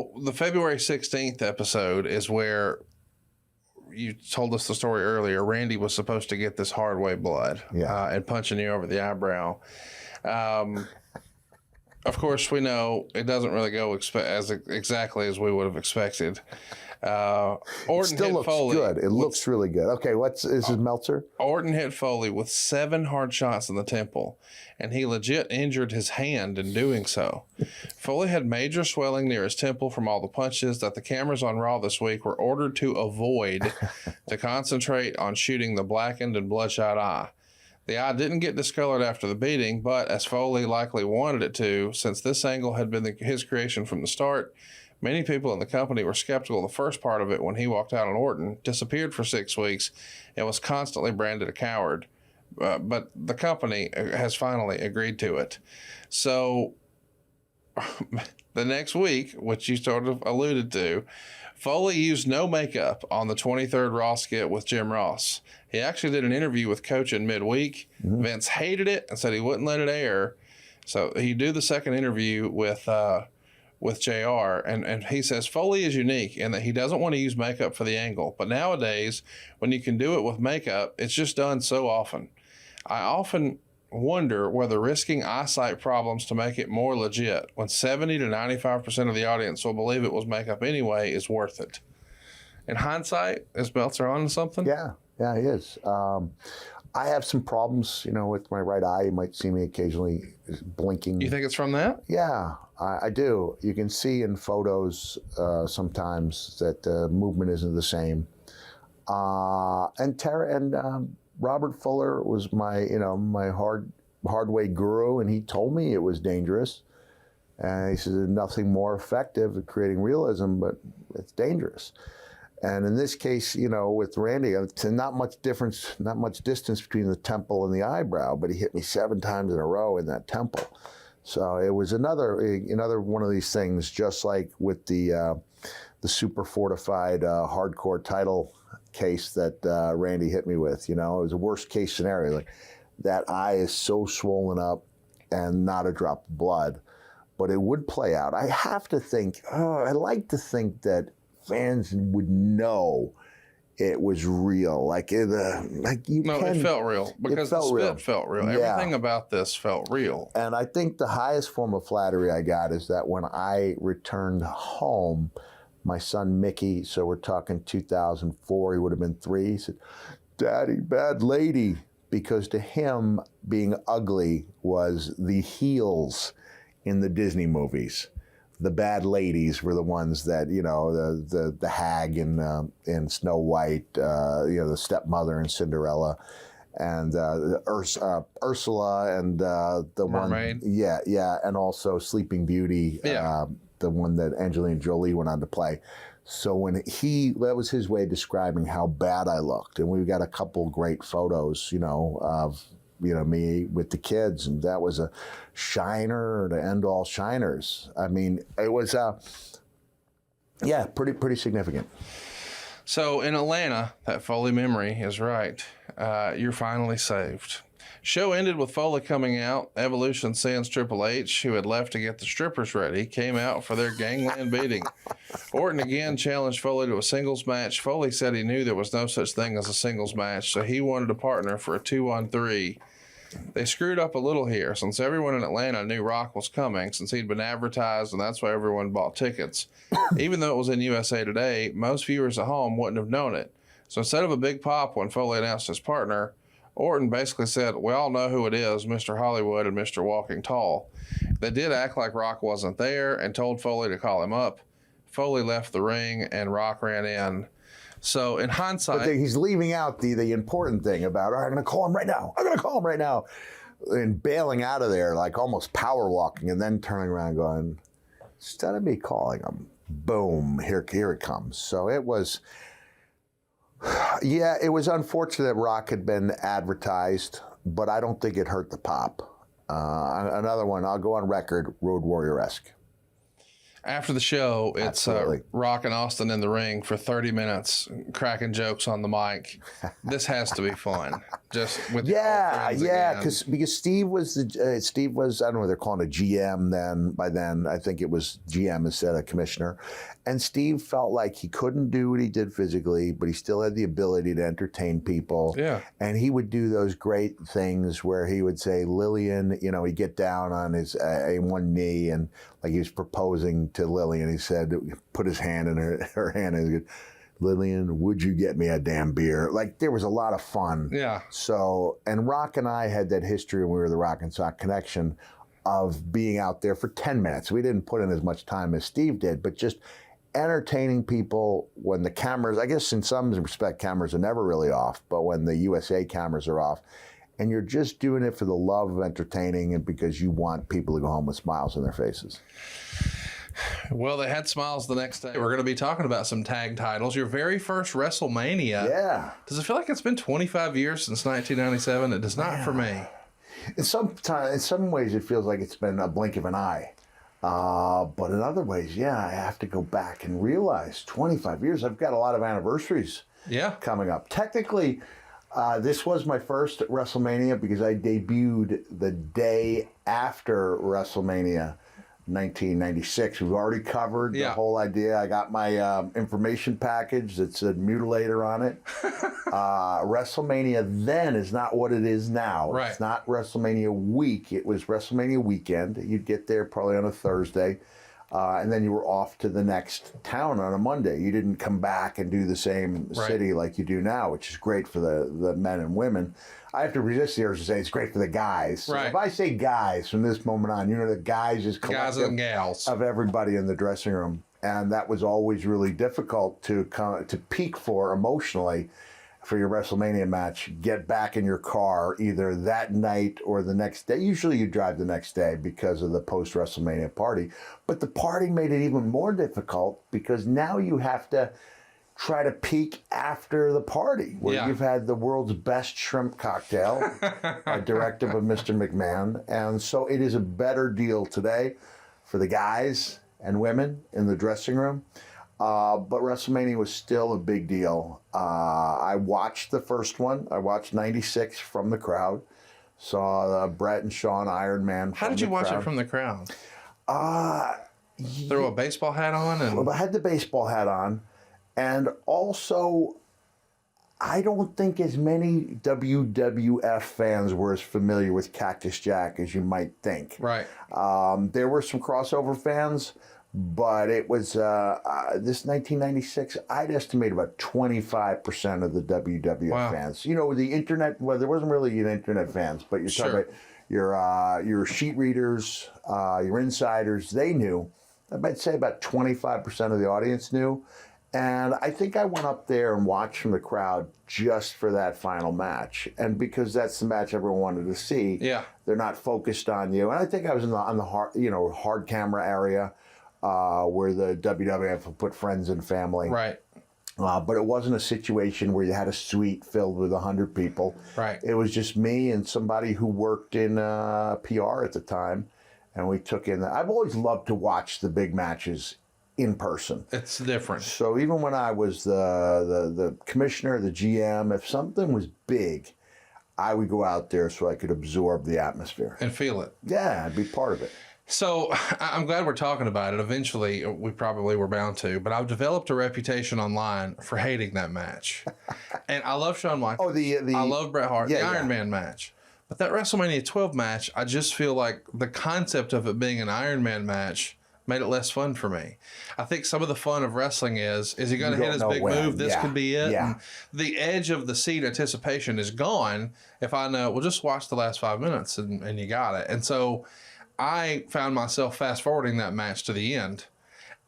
So the February 16th episode is where you told us the story earlier. Randy was supposed to get this hard way blood and punching you over the eyebrow. Of course, we know it doesn't really go exactly as we would have expected. Orton still looks Foley good. It looks really good. Okay, is his Meltzer? Orton hit Foley with 7 hard shots in the temple, and he legit injured his hand in doing so. Foley had major swelling near his temple from all the punches that the cameras on Raw this week were ordered to avoid to concentrate on shooting the blackened and bloodshot eye. The eye didn't get discolored after the beating, but as Foley likely wanted it to, since this angle had been his creation from the start, many people in the company were skeptical of the first part of it when he walked out on Orton, disappeared for 6 weeks, and was constantly branded a coward. But the company has finally agreed to it. So the next week, which you sort of alluded to, Foley used no makeup on the 23rd Raw skit with Jim Ross. He actually did an interview with Coach in midweek. Mm-hmm. Vince hated it and said he wouldn't let it air. So he did the second interview with JR, and he says Foley is unique in that he doesn't want to use makeup for the angle. But nowadays, when you can do it with makeup, it's just done so often. I often wonder whether risking eyesight problems to make it more legit, when 70 to 95% of the audience will believe it was makeup anyway, is worth it. In hindsight, is Meltzer on to something? Yeah, he is. I have some problems, with my right eye. You might see me occasionally blinking. You think it's from that? Yeah, I do. You can see in photos sometimes that the movement isn't the same. And Robert Fuller was my, my hard way guru, and he told me it was dangerous. And he said nothing more effective at creating realism, but it's dangerous. And in this case, with Randy, not much distance between the temple and the eyebrow, but he hit me 7 times in a row in that temple. So it was another one of these things, just like with the super fortified hardcore title case that Randy hit me with. It was a worst case scenario. Like, that eye is so swollen up and not a drop of blood, but it would play out. I have to think, I like to think that fans would know it was real. It felt real because the spit felt real. Yeah. Everything about this felt real. And I think the highest form of flattery I got is that when I returned home, my son Mickey, so we're talking 2004, he would have been 3, he said, "Daddy, bad lady," because to him, being ugly was the heels in the Disney movies. The bad ladies were the ones that, the hag in Snow White, the stepmother in Cinderella, and Ursula, and the Mermaid. one, yeah, and also Sleeping Beauty, the one that Angelina Jolie went on to play. So that was his way of describing how bad I looked, and we've got a couple great photos, of me with the kids, and that was a shiner to end all shiners. I mean, it was, pretty significant. So in Atlanta, that Foley memory is right. You're finally saved. Show ended with Foley coming out. Evolution sends Triple H, who had left to get the strippers ready, came out for their gangland beating. Orton again challenged Foley to a singles match. Foley said he knew there was no such thing as a singles match, so he wanted a partner for a 2-on-3. They screwed up a little here, since everyone in Atlanta knew Rock was coming, since he'd been advertised, and that's why everyone bought tickets. Even though it was in USA Today, most viewers at home wouldn't have known it. So instead of a big pop when Foley announced his partner, Orton basically said, "We all know who it is, Mr. Hollywood and Mr. Walking Tall." They did act like Rock wasn't there and told Foley to call him up. Foley left the ring and Rock ran in. So in hindsight, but he's leaving out the important thing about, "All right, I'm going to call him right now. And bailing out of there, like almost power walking, and then turning around and going, instead of me calling him, boom, here it comes. So it was, it was unfortunate that Rock had been advertised, but I don't think it hurt the pop. Another one, I'll go on record, Road Warrior-esque. After the show, it's Absolutely. Rock and Austin in the ring for 30 minutes, cracking jokes on the mic. This has to be fun. Just with Yeah, friends yeah, again. because Steve was I don't know what they're calling a GM then. By then, I think it was GM instead of commissioner. And Steve felt like he couldn't do what he did physically, but he still had the ability to entertain people. Yeah. And he would do those great things where he would say, Lillian, you know, he'd get down on his one knee and like he was proposing to Lillian. He said, put his hand in her hand and he goes, Lillian, would you get me a damn beer? Like, there was a lot of fun. Yeah. So, and Rock and I had that history when we were the Rock and Sock Connection of being out there for 10 minutes. We didn't put in as much time as Steve did, but just entertaining people when the cameras, I guess in some respect, cameras are never really off, but when the USA cameras are off, and you're just doing it for the love of entertaining and because you want people to go home with smiles on their faces. Well, they had smiles the next day. We're going to be talking about some tag titles. Your very first WrestleMania. Yeah. Does it feel like it's been 25 years since 1997? It does not for me. In some ways, it feels like it's been a blink of an eye. But in other ways, yeah, I have to go back and realize 25 years. I've got a lot of anniversaries coming up. Technically, this was my first WrestleMania because I debuted the day after WrestleMania 1996. We've already covered the whole idea. I got my information package that said Mutilator on it. WrestleMania then is not what it is now. Right. It's not WrestleMania week. It was WrestleMania weekend. You'd get there probably on a Thursday. And then you were off to the next town on a Monday. You didn't come back and do the same city like you do now, which is great for the men and women. I have to resist the urge to say it's great for the guys. So if I say guys from this moment on, you know, the guys is collective guys and gals of everybody in the dressing room. And that was always really difficult to peak for emotionally for your WrestleMania match. Get back in your car either that night or the next day. Usually you drive the next day because of the post-WrestleMania party. But the party made it even more difficult because now you have to try to peak after the party where you've had the world's best shrimp cocktail, a directive of Mr. McMahon. And so it is a better deal today for the guys and women in the dressing room. But WrestleMania was still a big deal. I watched the first one. I watched 96 from the crowd. Saw Brett and Shawn Iron Man from the crowd. How did you watch it from the crowd? Throw a baseball hat on? Well, I had the baseball hat on. And also, I don't think as many WWF fans were as familiar with Cactus Jack as you might think. Right. There were some crossover fans, but it was this 1996, I'd estimate about 25% of the WWF fans. You know, the internet, well, there wasn't really an internet fans, but you're talking about your sheet readers, your insiders, they knew. I might say about 25% of the audience knew. And I think I went up there and watched from the crowd just for that final match. And because that's the match everyone wanted to see, they're not focused on you. And I think I was on the hard camera area where the WWF would put friends and family. Right. But it wasn't a situation where you had a suite filled with 100 people. Right. It was just me and somebody who worked in PR at the time. And we took in I've always loved to watch the big matches in person. It's different. So even when I was the commissioner, the GM, if something was big, I would go out there so I could absorb the atmosphere. And feel it. Yeah, I'd be part of it. So I'm glad we're talking about it. Eventually, we probably were bound to, but I've developed a reputation online for hating that match. And I love Shawn Michaels. I love Bret Hart, the Iron Man match. But that WrestleMania 12 match, I just feel like the concept of it being an Iron Man match made it less fun for me. I think some of the fun of wrestling is he going to hit his big move? This could be it. Yeah. And the edge of the seat anticipation is gone if I know, well, just watch the last 5 minutes and you got it. And so I found myself fast forwarding that match to the end.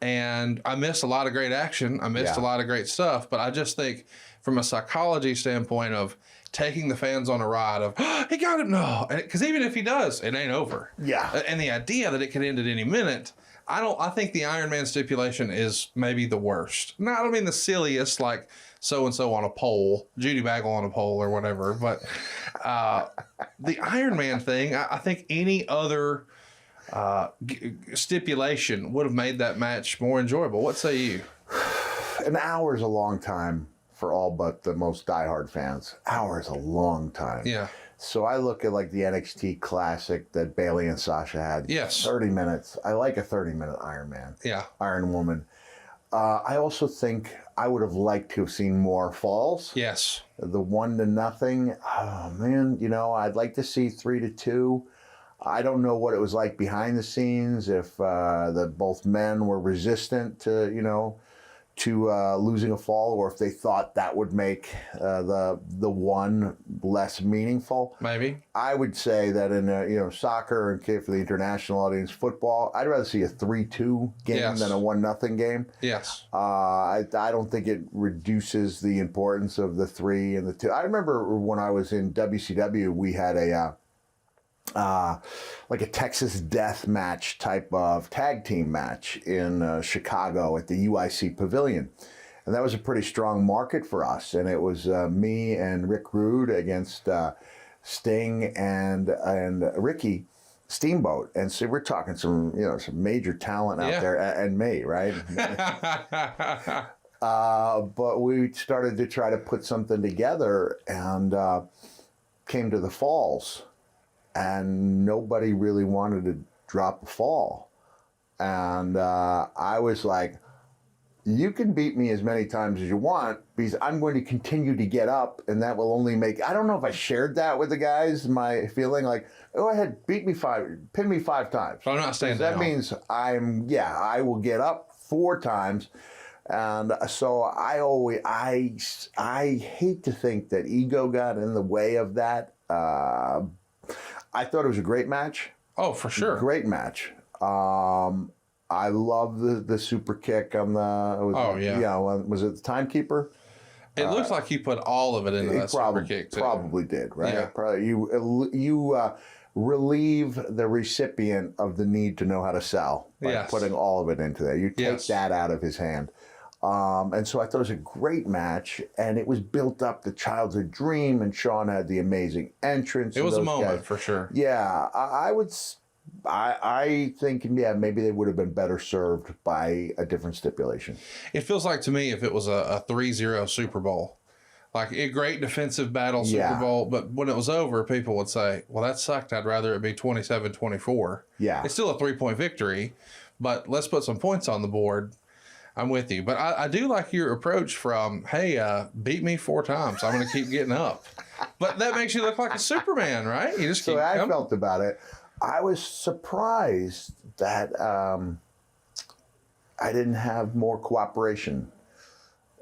And I missed a lot of great action. I missed a lot of great stuff. But I just think from a psychology standpoint of taking the fans on a ride of, oh, he got it, no. Because even if he does, it ain't over. Yeah. And the idea that it could end at any minute, I think the Iron Man stipulation is maybe the worst. No, I don't mean the silliest, like so-and-so on a pole, Judy Bagwell on a pole or whatever. But the Iron Man thing, I think any other stipulation would have made that match more enjoyable. What say you? An hour is a long time for all but the most diehard fans. Hour is a long time. Yeah. So I look at like the NXT Classic that Bayley and Sasha had. Yes. 30 minutes. I like a 30-minute Iron Man. Yeah. Iron Woman. I also think I would have liked to have seen more falls. Yes. The 1-0. Oh man, I'd like to see 3-2. I don't know what it was like behind the scenes, if both men were resistant to losing a fall, or if they thought that would make the one less meaningful. Maybe. I would say that in soccer and for the international audience, football, I'd rather see a 3-2 game than a 1-0 game. Yes. I don't think it reduces the importance of the 3 and the 2. I remember when I was in WCW, we had like a Texas death match type of tag team match in Chicago at the UIC Pavilion. And that was a pretty strong market for us. And it was me and Rick Rude against Sting and Ricky Steamboat. And so we're talking some major talent out there, and me, right? But we started to try to put something together, and came to the falls. And nobody really wanted to drop a fall. And I was like, you can beat me as many times as you want, because I'm going to continue to get up, and that will only make... I don't know if I shared that with the guys, my feeling like, go ahead, pin me 5 times. So I'm not staying down. That means I will get up 4 times. And so I hate to think that ego got in the way of that. I thought it was a great match. Oh, for sure. Great match. I love the super kick on the... was it the timekeeper? It looks like he put all of it into that super kick, too. Probably did, right? Yeah. Probably, you relieve the recipient of the need to know how to sell by putting all of it into there. You take that out of his hand. And so I thought it was a great match, and it was built up to childhood dream, and Sean had the amazing entrance. It was a moment, for sure. Yeah, I think, maybe they would have been better served by a different stipulation. It feels like to me if it was a 3-0 Super Bowl, like a great defensive battle Super Bowl, but when it was over, people would say, well, that sucked. I'd rather it be 27-24. Yeah. It's still a 3-point victory, but let's put some points on the board. I'm with you. But I do like your approach from, hey, beat me 4 times. I'm going to keep getting up. But that makes you look like a Superman, right? You just keep So I coming. felt about it. I was surprised that I didn't have more cooperation.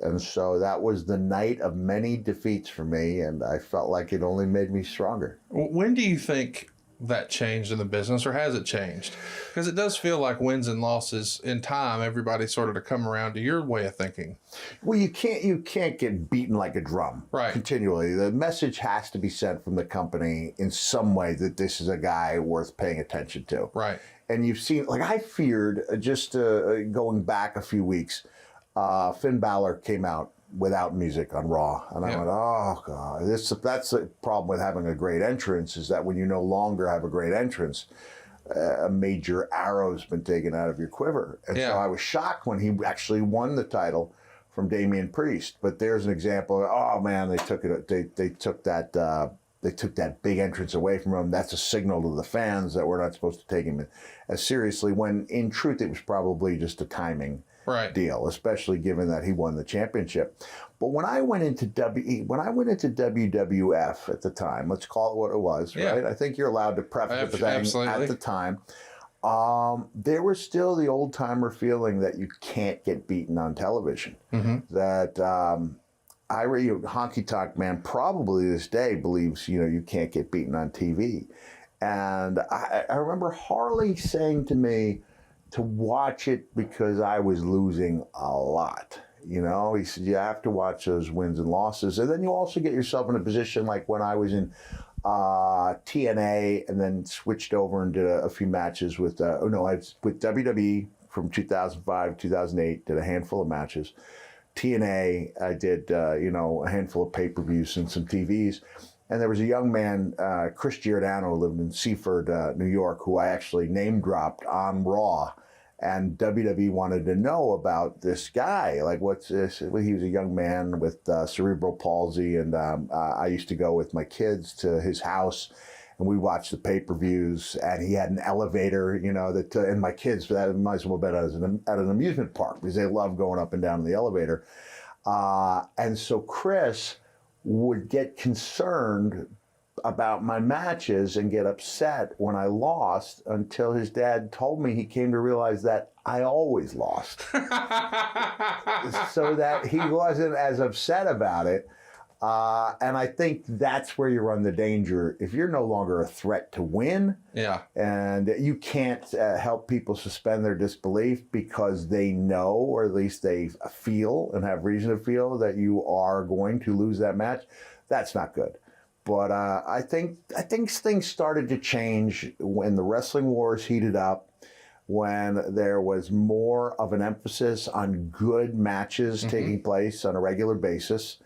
And so that was the night of many defeats for me, and I felt like it only made me stronger. When do you think that changed in the business, or has it changed? Because it does feel like wins and losses in time, everybody sort of to come around to your way of thinking. Well, you can't get beaten like a drum continually. The message has to be sent from the company in some way that this is a guy worth paying attention to. Right. And you've seen, like I feared, just going back a few weeks, Finn Balor came out without music on Raw. And I went, oh, God. That's the problem with having a great entrance, is that when you no longer have a great entrance, a major arrow's been taken out of your quiver. And so I was shocked when he actually won the title from Damian Priest. But there's an example of, oh, man, they took that big entrance away from him. That's a signal to the fans that we're not supposed to take him as seriously, when in truth it was probably just a timing deal, especially given that he won the championship. But when I went into WWF at the time, let's call it what it was, right? I think you're allowed to preface it with saying at the time, there was still the old timer feeling that you can't get beaten on television. That Honky Tonk Man probably this day believes you can't get beaten on TV. And I remember Harley saying to me to watch it because I was losing a lot. He said, you have to watch those wins and losses. And then you also get yourself in a position like when I was in TNA and then switched over and did a few matches with WWE from 2005, 2008, did a handful of matches. TNA, I did, a handful of pay-per-views and some TVs. And there was a young man, Chris Giordano, who lived in Seaford, New York, who I actually name dropped on Raw. And WWE wanted to know about this guy. Like, what's this? Well, he was a young man with cerebral palsy. And I used to go with my kids to his house. And we watched the pay-per-views. And he had an elevator, you know, that, and my kids, that might as well have been at an amusement park because they love going up and down in the elevator. And so Chris would get concerned about my matches and get upset when I lost until his dad told me he came to realize that I always lost. So that he wasn't as upset about it. And I think that's where you run the danger. If you're no longer a threat to win, and you can't help people suspend their disbelief because they know, or at least they feel and have reason to feel that you are going to lose that match, that's not good. But I think things started to change when the wrestling wars heated up, when there was more of an emphasis on good matches taking place on a regular basis.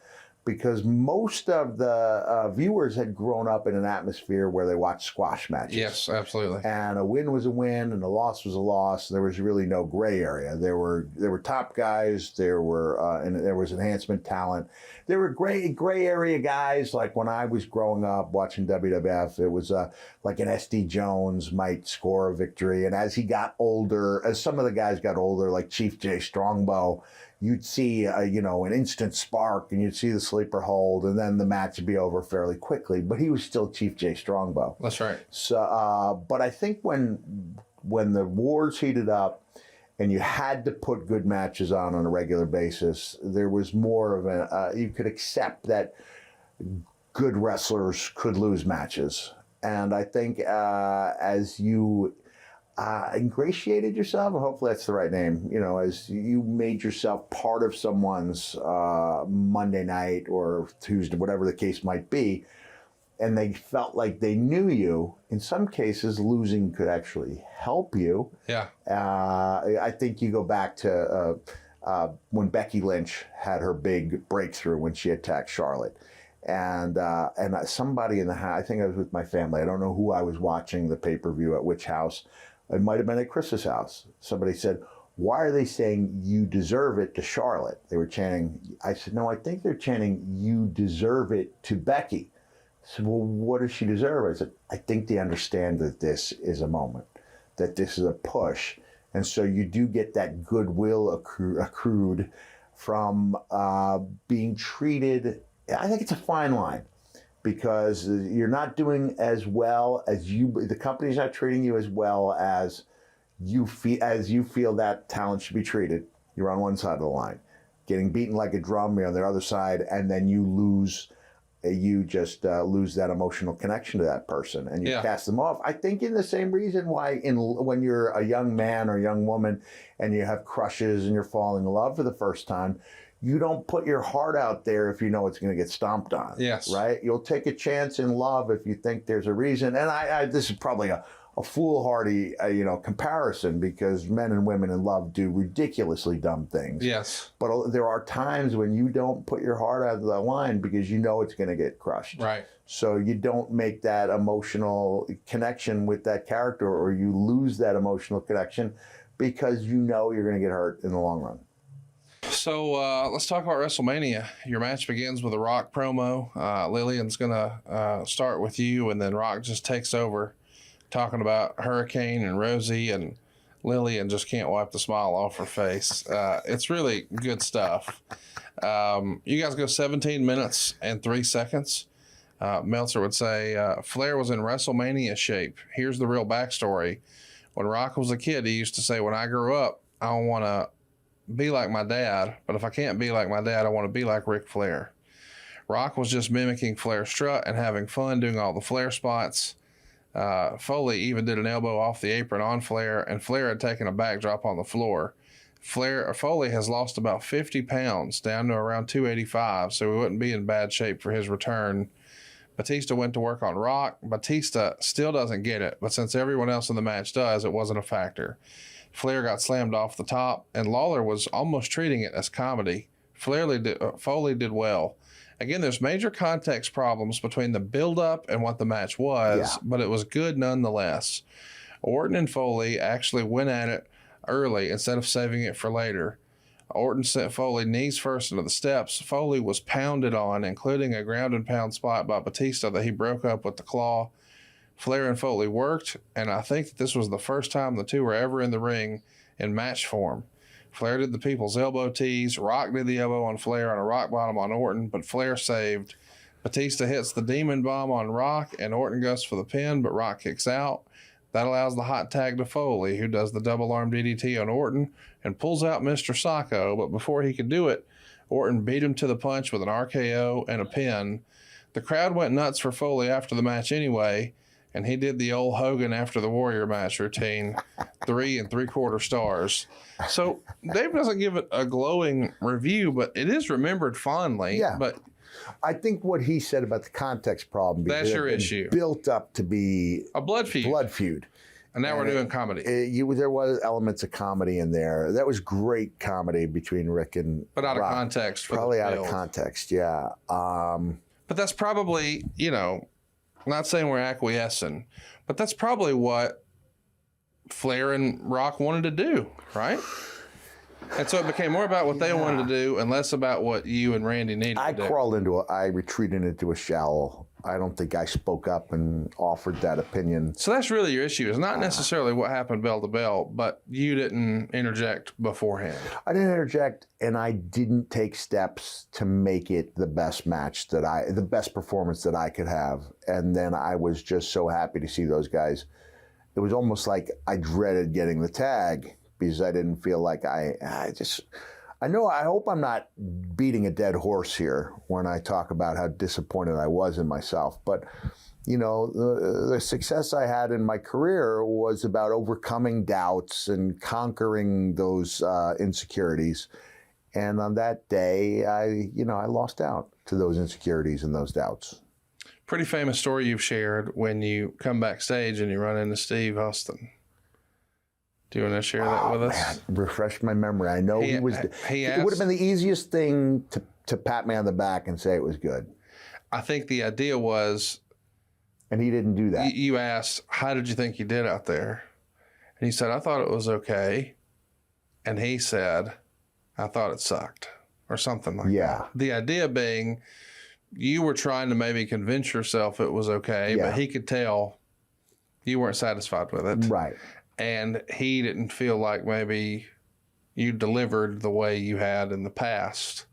Because most of the viewers had grown up in an atmosphere where they watched squash matches. Yes, absolutely. And a win was a win, and a loss was a loss. There was really no gray area. There were top guys. There was enhancement talent. There were gray area guys. Like when I was growing up watching WWF, it was like an SD Jones might score a victory, and as he got older, as some of the guys got older, like Chief Jay Strongbow, you'd see, an instant spark, and you'd see the sleeper hold, and then the match would be over fairly quickly. But he was still Chief Jay Strongbow. That's right. So, but I think when the wars heated up, and you had to put good matches on a regular basis, there was more of you could accept that good wrestlers could lose matches. And I think as you ingratiated yourself, and hopefully that's the right name, as you made yourself part of someone's Monday night or Tuesday, whatever the case might be, and they felt like they knew you, in some cases, losing could actually help you. Yeah. I think you go back to when Becky Lynch had her big breakthrough when she attacked Charlotte. And somebody in the house, I think I was with my family, I don't know who I was watching the pay-per-view at which house. It might have been at Chris's house. Somebody said, "Why are they saying you deserve it to Charlotte?" They were chanting. I said, "No, I think they're chanting you deserve it to Becky." I said, "Well, what does she deserve?" I said, "I think they understand that this is a moment, that this is a push." And so you do get that goodwill accrued from being treated. I think it's a fine line, because you're not doing as well as the company's not treating you as well as you feel that talent should be treated. You're on one side of the line, getting beaten like a drum. You're on the other side, and then you lose that emotional connection to that person, and you cast them off. I think in the same reason why when you're a young man or young woman and you have crushes and you're falling in love for the first time, you don't put your heart out there if you know it's going to get stomped on. Yes. Right? You'll take a chance in love if you think there's a reason. And this is probably a foolhardy, comparison, because men and women in love do ridiculously dumb things. Yes. But there are times when you don't put your heart out of the line because you know it's going to get crushed. Right. So you don't make that emotional connection with that character, or you lose that emotional connection because you know you're going to get hurt in the long run. So let's talk about WrestleMania. Your match begins with a Rock promo. Lillian's going to start with you, and then Rock just takes over, talking about Hurricane and Rosie, and Lillian just can't wipe the smile off her face. It's really good stuff. You guys go 17 minutes and 3 seconds. Meltzer would say, Flair was in WrestleMania shape. Here's the real backstory. When Rock was a kid, he used to say, when I grew up, I want to be like my dad, but if I can't be like my dad, I want to be like Ric Flair. Rock was just mimicking Flair's strut and having fun doing all the Flair spots. Foley even did an elbow off the apron on Flair, and Flair had taken a backdrop on the floor. Foley has lost about 50 pounds, down to around 285, so he wouldn't be in bad shape for his return. Batista went to work on Rock. Batista still doesn't get it, but since everyone else in the match does, it wasn't a factor. Flair got slammed off the top, and Lawler was almost treating it as comedy. Foley did well. Again, there's major context problems between the build-up and what the match was, but it was good nonetheless. Orton and Foley actually went at it early instead of saving it for later. Orton sent Foley knees first into the steps. Foley was pounded on, including a ground and pound spot by Batista that he broke up with the claw. Flair and Foley worked, and I think that this was the first time the two were ever in the ring in match form. Flair did the people's elbow tease. Rock did the elbow on Flair and a rock bottom on Orton, but Flair saved. Batista hits the demon bomb on Rock, and Orton goes for the pin, but Rock kicks out. That allows the hot tag to Foley, who does the double arm DDT on Orton and pulls out Mr. Sacco, but before he could do it, Orton beat him to the punch with an RKO and a pin. The crowd went nuts for Foley after the match anyway, and he did the old Hogan after the Warrior match routine, 3 3/4 stars. So Dave doesn't give it a glowing review, but it is remembered fondly. Yeah. But I think what he said about the context problem, that's your issue, built up to be a blood feud. And now we're doing comedy. There was elements of comedy in there. That was great comedy between Rick and But out Rock. of context. Probably out of context, yeah. But that's probably, I'm not saying we're acquiescing, but that's probably what Flair and Rock wanted to do, right? And so it became more about what they wanted to do and less about what you and Randy needed to do. I retreated into a shallow. I don't think I spoke up and offered that opinion. So that's really your issue. It's not necessarily what happened bell to bell, but you didn't interject beforehand. I didn't interject, and I didn't take steps to make it the best match the best performance that I could have. And then I was just so happy to see those guys. It was almost like I dreaded getting the tag because I didn't feel like I hope I'm not beating a dead horse here when I talk about how disappointed I was in myself. But, the success I had in my career was about overcoming doubts and conquering those insecurities. And on that day, I lost out to those insecurities and those doubts. Pretty famous story you've shared when you come backstage and you run into Steve Austin. Do you want to share that with us? Man, refresh my memory. I know it would have been the easiest thing to pat me on the back and say it was good. I think the idea was... And he didn't do that. You asked, how did you think you did out there? And he said, I thought it was okay. And he said, I thought it sucked. Or something like that. The idea being, you were trying to maybe convince yourself it was okay, but he could tell you weren't satisfied with it. Right. And he didn't feel like maybe you delivered the way you had in the past.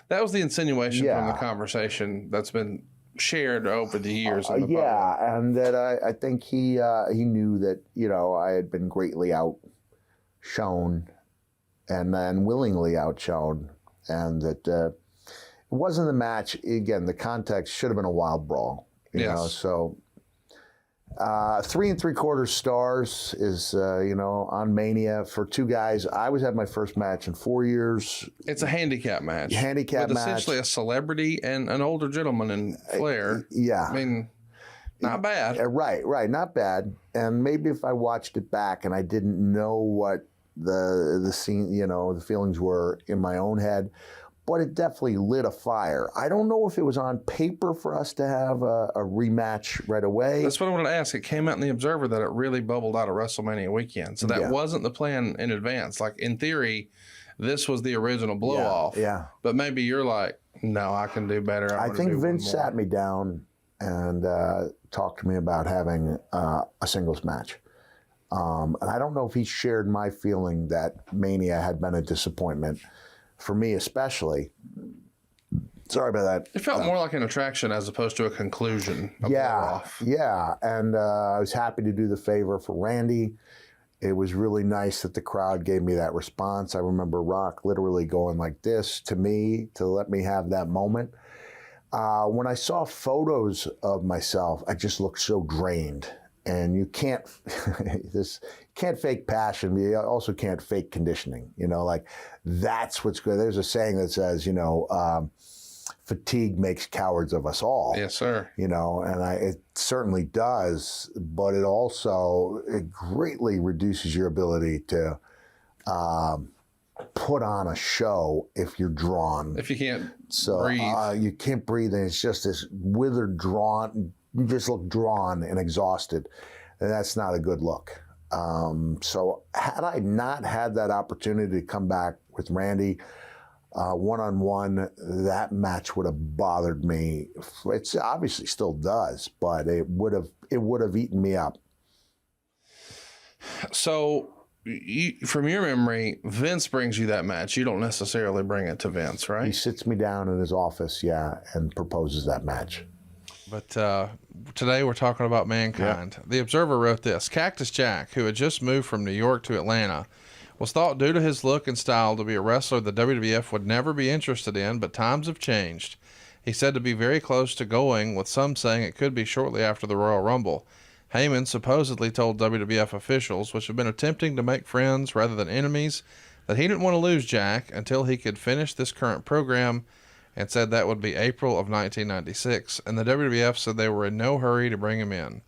That was the insinuation from the conversation that's been shared over the years. In the public. And that I think he knew that, I had been greatly outshone and unwillingly outshone. And that it wasn't the match. Again, the context should have been a wild brawl. You know, so... 3 3/4 stars is, on Mania for two guys. I was at my first match in 4 years. It's a handicap match. With essentially a celebrity and an older gentleman in Flair. Yeah. I mean, not bad. Right. Not bad. And maybe if I watched it back and I didn't know what the scene, the feelings were in my own head, but it definitely lit a fire. I don't know if it was on paper for us to have a rematch right away. That's what I wanted to ask. It came out in the Observer that it really bubbled out of WrestleMania weekend. So that wasn't the plan in advance. Like, in theory, this was the original blow-off. Yeah. But maybe you're like, no, I can do better. I think Vince sat me down and talked to me about having a singles match. And I don't know if he shared my feeling that Mania had been a disappointment. For me especially. Sorry about that. It felt more like an attraction as opposed to a conclusion. Yeah. And I was happy to do the favor for Randy. It was really nice that the crowd gave me that response. I remember Rock literally going like this to me to let me have that moment. When I saw photos of myself, I just looked so drained. And you can't fake passion. But you also can't fake conditioning. That's what's good. There's a saying that says, fatigue makes cowards of us all. Yes, sir. And it certainly does. But it greatly reduces your ability to put on a show if you're drawn. If you can't breathe. You can't breathe, and it's just this withered, drawn. You just look drawn and exhausted, and that's not a good look. So had I not had that opportunity to come back with Randy one-on-one, that match would have bothered me. It's obviously still does, but it would have eaten me up. So, from your memory, Vince brings you that match. You don't necessarily bring it to Vince, right? He sits me down in his office, and proposes that match. But today we're talking about Mankind. Yep. The Observer wrote this: Cactus Jack, who had just moved from New York to Atlanta, was thought due to his look and style to be a wrestler the WWF would never be interested in, but times have changed. He said to be very close to going, with some saying it could be shortly after the Royal Rumble. Heyman supposedly told WWF officials, which have been attempting to make friends rather than enemies, that he didn't want to lose Jack until he could finish this current program, and said that would be April of 1996, and the WWF said they were in no hurry to bring him in.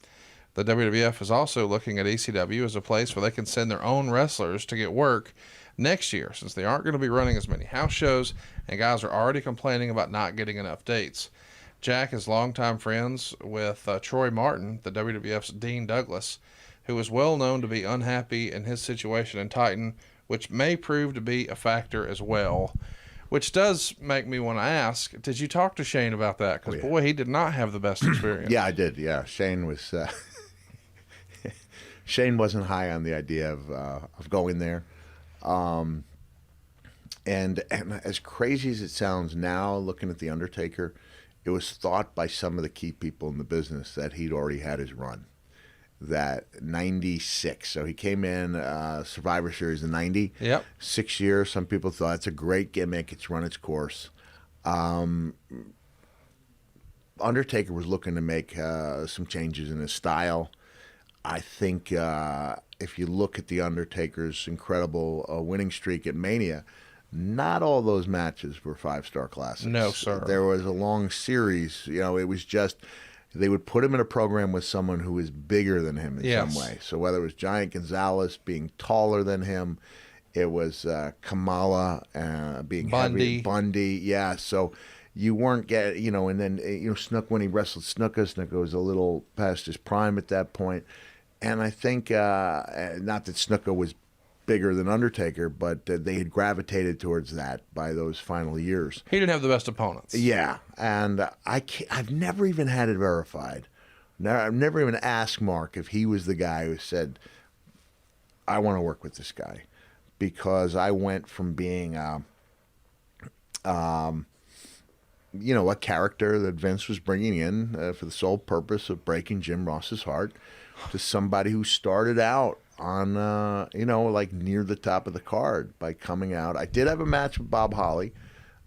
The WWF is also looking at ECW as a place where they can send their own wrestlers to get work next year, since they aren't going to be running as many house shows, and guys are already complaining about not getting enough dates. Jack is longtime friends with Troy Martin, the WWF's Dean Douglas, who is well known to be unhappy in his situation in Titan, which may prove to be a factor as well. Which does make me want to ask, did you talk to Shane about that? Because, boy, he did not have the best experience. Yeah, I did. Yeah, Shane was... Shane wasn't high on the idea of going there. And as crazy as it sounds now, looking at The Undertaker, it was thought by some of the key people in the business that he'd already had his run. That 96. So he came in Survivor Series in 90. Yep. 6 years. Some people thought it's a great gimmick. It's run its course. Undertaker was looking to make some changes in his style. I think if you look at The Undertaker's incredible winning streak at Mania, not all those matches were five-star classics. No, sir. There was a long series. You know, it was just... They would put him in a program with someone who is bigger than him in some way. So whether it was Giant Gonzalez being taller than him, it was Kamala being heavy, Bundy. Yeah, so you weren't getting, and then, Snook, when he wrestled Snooka was a little past his prime at that point. And I think, not that Snooka was bigger than Undertaker, but they had gravitated towards that by those final years. He didn't have the best opponents. Yeah, and I've never even had it verified. I've never even asked Mark if he was the guy who said, I want to work with this guy, because I went from being a character that Vince was bringing in for the sole purpose of breaking Jim Ross's heart, to somebody who started out on, like near the top of the card by coming out. I did have a match with Bob Holly.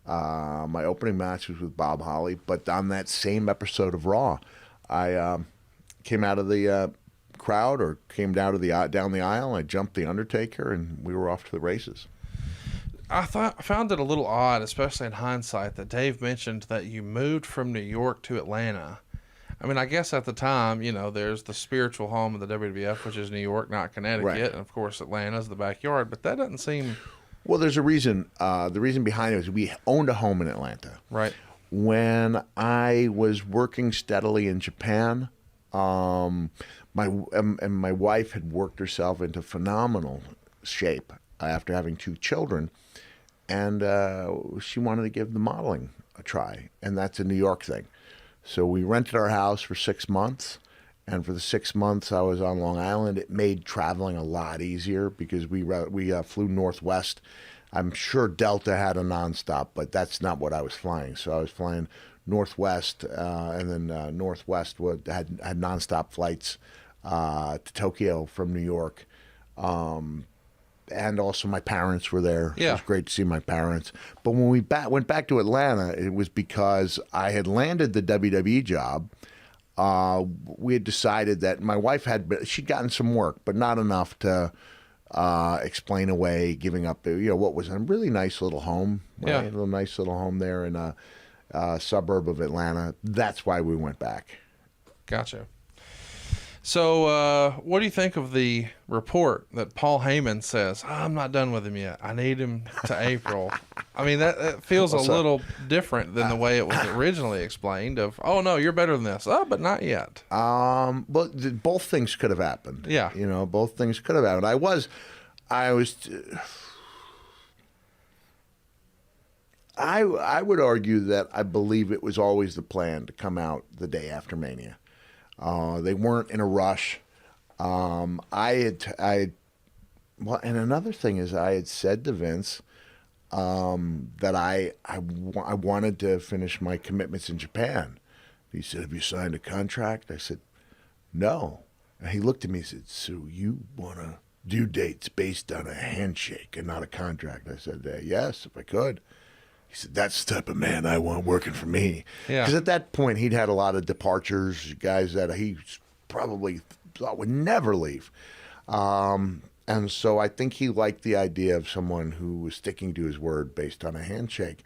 My opening match was with Bob Holly, but on that same episode of Raw, I came out of the crowd, or came down the aisle, and I jumped The Undertaker, and we were off to the races. I found it a little odd, especially in hindsight, that Dave mentioned that you moved from New York to Atlanta. I mean, I guess at the time, there's the spiritual home of the WWF, which is New York, not Connecticut. Right. And, of course, Atlanta's the backyard. But that doesn't seem... Well, there's a reason. The reason behind it is we owned a home in Atlanta. Right. When I was working steadily in Japan, my wife had worked herself into phenomenal shape after having 2 children. And she wanted to give the modeling a try. And that's a New York thing. So we rented our house for 6 months, and for the 6 months I was on Long Island. It made traveling a lot easier because we flew Northwest. I'm sure Delta had a nonstop, but that's not what I was flying. So I was flying Northwest, and then Northwest had nonstop flights to Tokyo from New York. And also my parents were there. Yeah. It was great to see my parents. But when we went back to Atlanta, it was because I had landed the WWE job. We had decided that my wife she'd gotten some work, but not enough to explain away giving up what was a really nice little home. Right? Yeah. A little nice little home there in a suburb of Atlanta. That's why we went back. Gotcha. So, what do you think of the report that Paul Heyman says, I'm not done with him yet. I need him to April. I mean, that feels a little different than the way it was originally explained of, oh, no, you're better than this. Oh, but not yet. But both things could have happened. Yeah. Both things could have happened. I would argue that I believe it was always the plan to come out the day after Mania. They weren't in a rush. And another thing is I had said to Vince that I wanted to finish my commitments in Japan. He said, have you signed a contract? I said, no. And he looked at me and said, so you want to do dates based on a handshake and not a contract? I said, yes, if I could. He said, that's the type of man I want working for me. Yeah. Because at that point, he'd had a lot of departures, guys that he probably thought would never leave. And so I think he liked the idea of someone who was sticking to his word based on a handshake.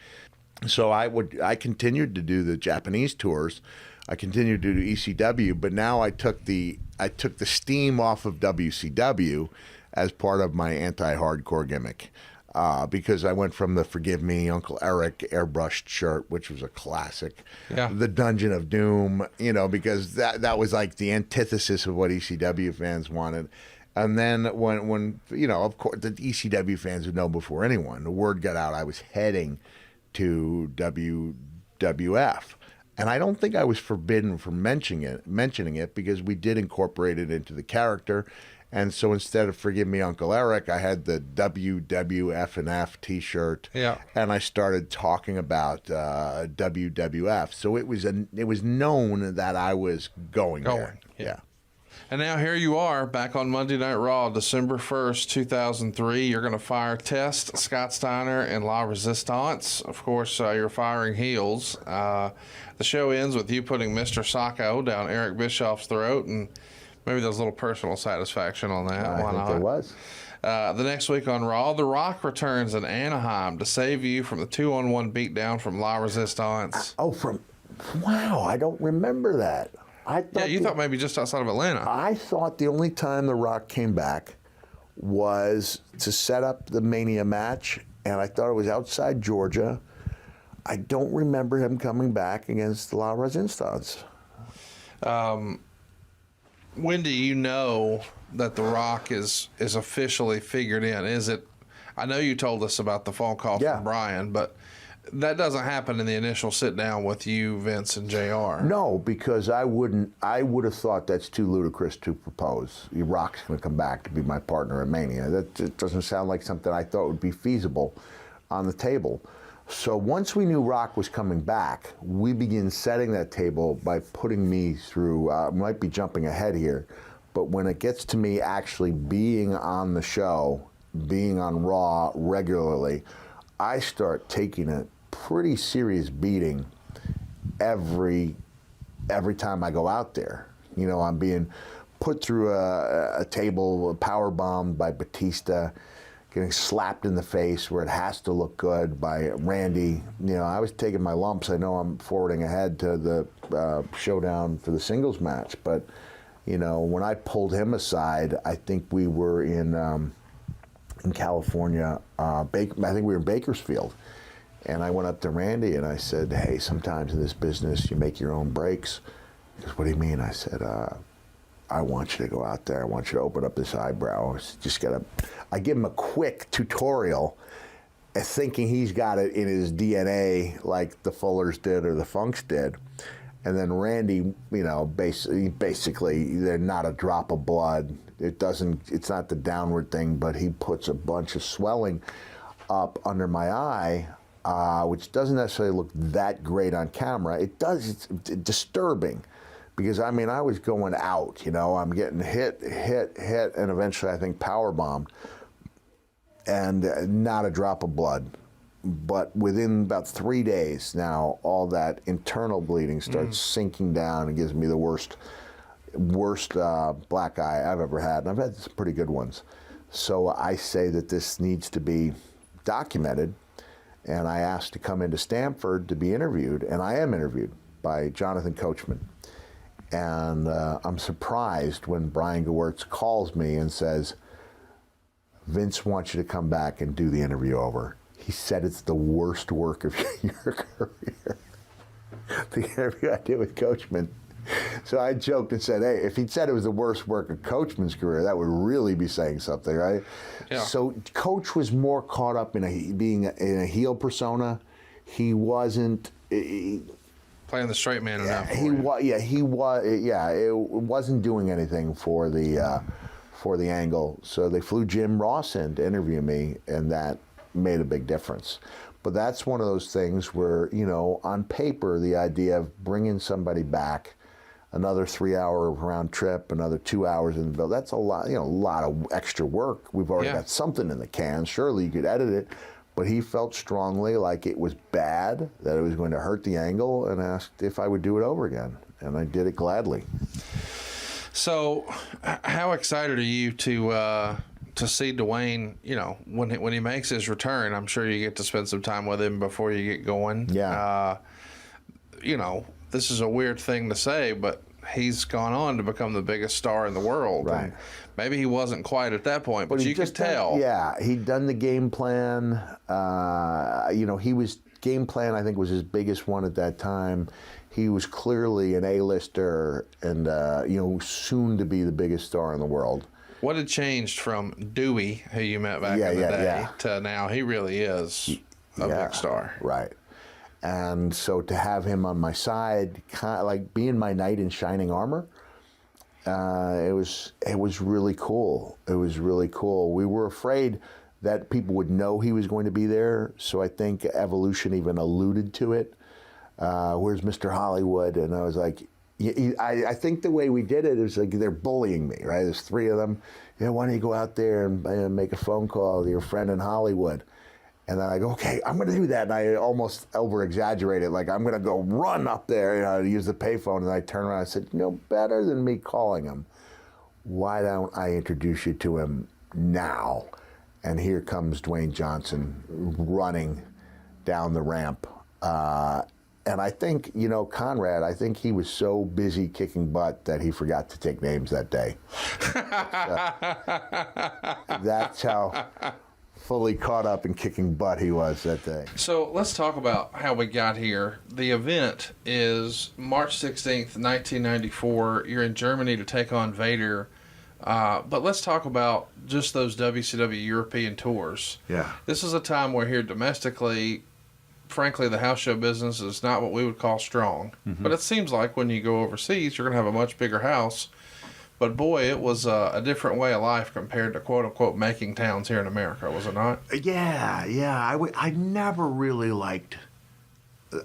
So I continued to do the Japanese tours. I continued to do ECW, but now I took the steam off of WCW as part of my anti-hardcore gimmick. Because I went from the Forgive Me, Uncle Eric airbrushed shirt, which was a classic, the Dungeon of Doom, because that was like the antithesis of what ECW fans wanted. And then when of course, the ECW fans would know before anyone, the word got out I was heading to WWF. And I don't think I was forbidden from mentioning it because we did incorporate it into the character. And so instead of Forgive Me, Uncle Eric, I had the WWF and F T-shirt, and I started talking about WWF. So it was known that I was going there. Yeah. And now here you are back on Monday Night Raw, December 1st, 2003. You're going to fire Test, Scott Steiner, and La Resistance. Of course, you're firing heels. The show ends with you putting Mr. Sacco down Eric Bischoff's throat, and maybe there's a little personal satisfaction on that. I think there was. The next week on Raw, The Rock returns in Anaheim to save you from the 2-on-1 beatdown from La Resistance. Wow, I don't remember that. You thought maybe just outside of Atlanta. I thought the only time The Rock came back was to set up the Mania match, and I thought it was outside Georgia. I don't remember him coming back against La Resistance. When do you know that The Rock is officially figured in? Is it? I know you told us about the phone call from Brian, but that doesn't happen in the initial sit down with you, Vince, and JR. No, because I would have thought that's too ludicrous to propose. The Rock's going to come back to be my partner at Mania. That doesn't sound like something I thought would be feasible on the table. So once we knew Rock was coming back, we began setting that table by putting me through, might be jumping ahead here, but when it gets to me actually being on the show, being on Raw regularly, I start taking a pretty serious beating every time I go out there. I'm being put through a table, power bombed by Batista, getting slapped in the face where it has to look good by Randy. I was taking my lumps. I know I'm forwarding ahead to the showdown for the singles match, but when I pulled him aside, I think we were in California. I think we were in Bakersfield. And I went up to Randy and I said, hey, sometimes in this business you make your own breaks. He goes, what do you mean? I said, I want you to go out there. I want you to open up this eyebrow. I give him a quick tutorial, thinking he's got it in his DNA like the Fullers did or the Funks did. And then Randy, basically, they're not a drop of blood. It's not the downward thing, but he puts a bunch of swelling up under my eye, which doesn't necessarily look that great on camera. It's disturbing because, I was going out, I'm getting hit, and eventually I think power bombed, and not a drop of blood. But within about 3 days now, all that internal bleeding starts sinking down and gives me the worst black eye I've ever had. And I've had some pretty good ones. So I say that this needs to be documented. And I asked to come into Stamford to be interviewed. And I am interviewed by Jonathan Coachman. And I'm surprised when Brian Gewirtz calls me and says, Vince wants you to come back and do the interview over. He said it's the worst work of your career. The interview I did with Coachman. So I joked and said, hey, if he'd said it was the worst work of Coachman's career, that would really be saying something, right? Yeah. So Coach was more caught up in being in a heel persona. He wasn't... Playing the straight man enough. He was. Yeah, he was. Yeah, it wasn't doing anything for the angle. So they flew Jim Ross in to interview me, and that made a big difference. But that's one of those things where, you know, on paper, the idea of bringing somebody back, another 3-hour round trip, another 2 hours in the bill, that's a lot. You know, a lot of extra work. We've already got something in the can. Surely you could edit it. But he felt strongly like it was bad, that it was going to hurt the angle, and asked if I would do it over again. And I did it gladly. So, how excited are you to see Dwayne, you know, when he makes his return? I'm sure you get to spend some time with him before you get going. Yeah. You know, this is a weird thing to say, but he's gone on to become the biggest star in the world. Right. And maybe he wasn't quite at that point, but you could tell. He'd done the game plan. You know, game plan, I think, was his biggest one at that time. He was clearly an A-lister and, you know, soon to be the biggest star in the world. What had changed from Dewey, who you met back in the day, to now? He really is a big star. Right. And so to have him on my side, kind of like being my knight in shining armor, it was really cool. It was really cool. We were afraid that people would know he was going to be there, so I think Evolution even alluded to it. Where's Mr. Hollywood? And I was like, I think the way we did it is like they're bullying me, right? There's 3 of them. Yeah, why don't you go out there and make a phone call to your friend in Hollywood? And then I go, okay, I'm going to do that. And I almost over-exaggerated, like I'm going to go run up there, you know, to use the payphone. And I turned around and I said, you know, better than me calling him, why don't I introduce you to him now? And here comes Dwayne Johnson running down the ramp. And I think, you know, Conrad, I think he was so busy kicking butt that he forgot to take names that day. That's how fully caught up in kicking butt he was that day. So let's talk about how we got here. The event is March 16th, 1994. You're in Germany to take on Vader. But let's talk about just those WCW European tours. Yeah. This is a time where here domestically, frankly, the house show business is not what we would call strong. Mm-hmm. But it seems like when you go overseas, you're going to have a much bigger house. But boy, it was a different way of life compared to quote-unquote making towns here in America, was it not? Yeah. I never really liked...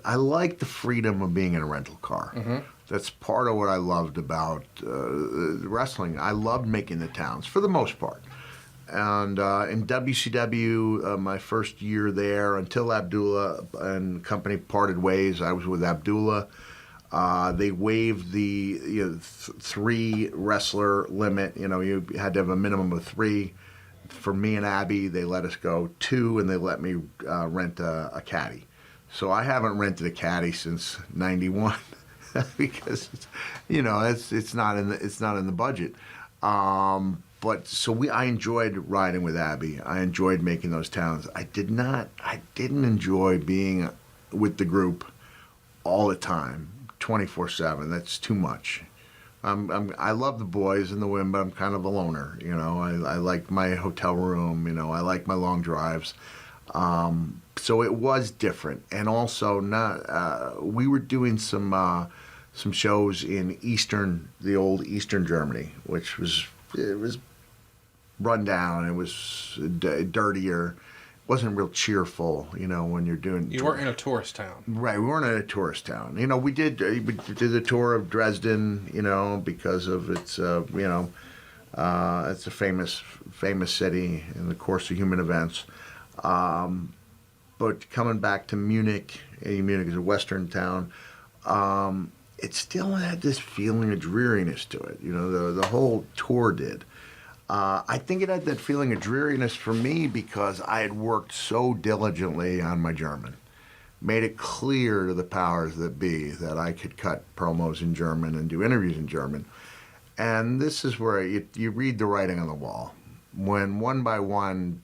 I liked the freedom of being in a rental car. Mm-hmm. That's part of what I loved about wrestling. I loved making the towns, for the most part. And in WCW, my first year there, until Abdullah and company parted ways, I was with Abdullah. They waived the 3 wrestler limit. You know, you had to have a minimum of 3. For me and Abby, they let us go 2, and they let me rent a caddy. So I haven't rented a caddy since '91 because, you know, it's not in the budget. But so I enjoyed riding with Abby. I enjoyed making those towns. I didn't enjoy being with the group all the time. 24/7. That's too much. I love the boys and the women, but I'm kind of a loner. You know, I like my hotel room. You know, I like my long drives. So it was different, and also we were doing some shows in the old Eastern Germany, which was run down. It was dirtier. Wasn't real cheerful, you know, when you're doing... You weren't in a tourist town. Right, we weren't in a tourist town. You know, we did the tour of Dresden, you know, because of its, it's a famous city in the course of human events. But coming back to Munich is a western town, it still had this feeling of dreariness to it. You know, the whole tour did. I think it had that feeling of dreariness for me because I had worked so diligently on my German. made it clear to the powers that be that I could cut promos in German and do interviews in German. And this is where you read the writing on the wall. When one by one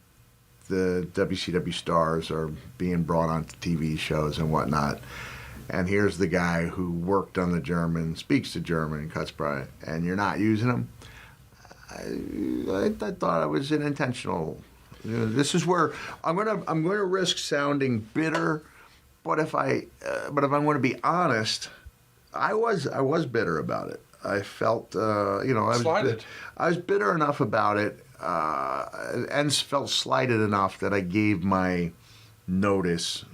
the WCW stars are being brought onto TV shows and whatnot, and here's the guy who worked on the German, speaks the German, and cuts by, and you're not using him, I thought it was an intentional. This is where I'm gonna risk sounding bitter, but if I'm going to be honest, I was bitter about it. I felt, I was bitter enough about it, and felt slighted enough that I gave my notice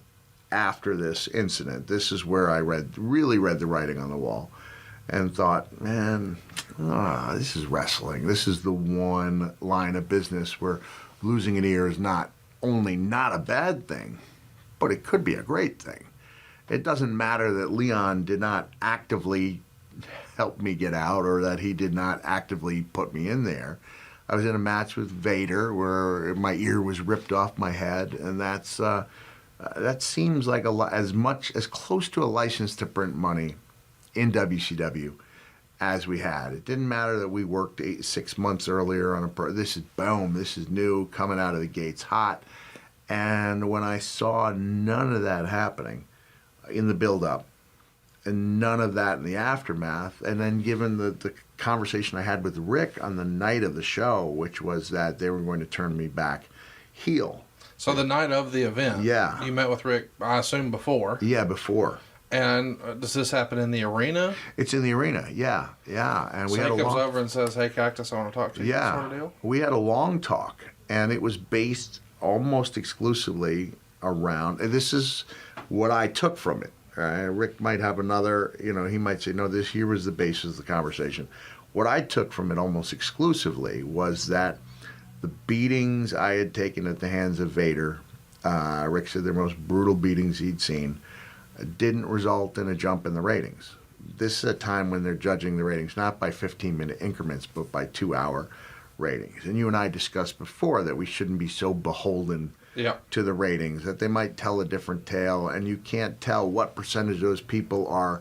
after this incident. This is where I really read the writing on the wall, and thought, man, this is wrestling. This is the one line of business where losing an ear is not only not a bad thing, but it could be a great thing. It doesn't matter that Leon did not actively help me get out, or that he did not actively put me in there. I was in a match with Vader where my ear was ripped off my head, and that seems like as close to a license to print money in WCW as we had. It didn't matter that we worked 6 months earlier on this is new, coming out of the gates hot. And when I saw none of that happening in the build-up, and none of that in the aftermath, and then given the conversation I had with Rick on the night of the show, which was that they were going to turn me back heel. So the night of the event, yeah, you met with Rick, I assume, before. Yeah, before. And does this happen in the arena? It's in the arena, yeah. And so he comes over and says, "Hey, Cactus, I want to talk to you." Yeah, sort of deal? We had a long talk, and it was based almost exclusively around. And this is what I took from it. Rick might have another, he might say, no, here was the basis of the conversation. What I took from it almost exclusively was that the beatings I had taken at the hands of Vader, Rick said they're most brutal beatings he'd seen, didn't result in a jump in the ratings. This is a time when they're judging the ratings not by 15-minute increments, but by 2-hour ratings. And you and I discussed before that we shouldn't be so beholden to the ratings, that they might tell a different tale, and you can't tell what percentage of those people are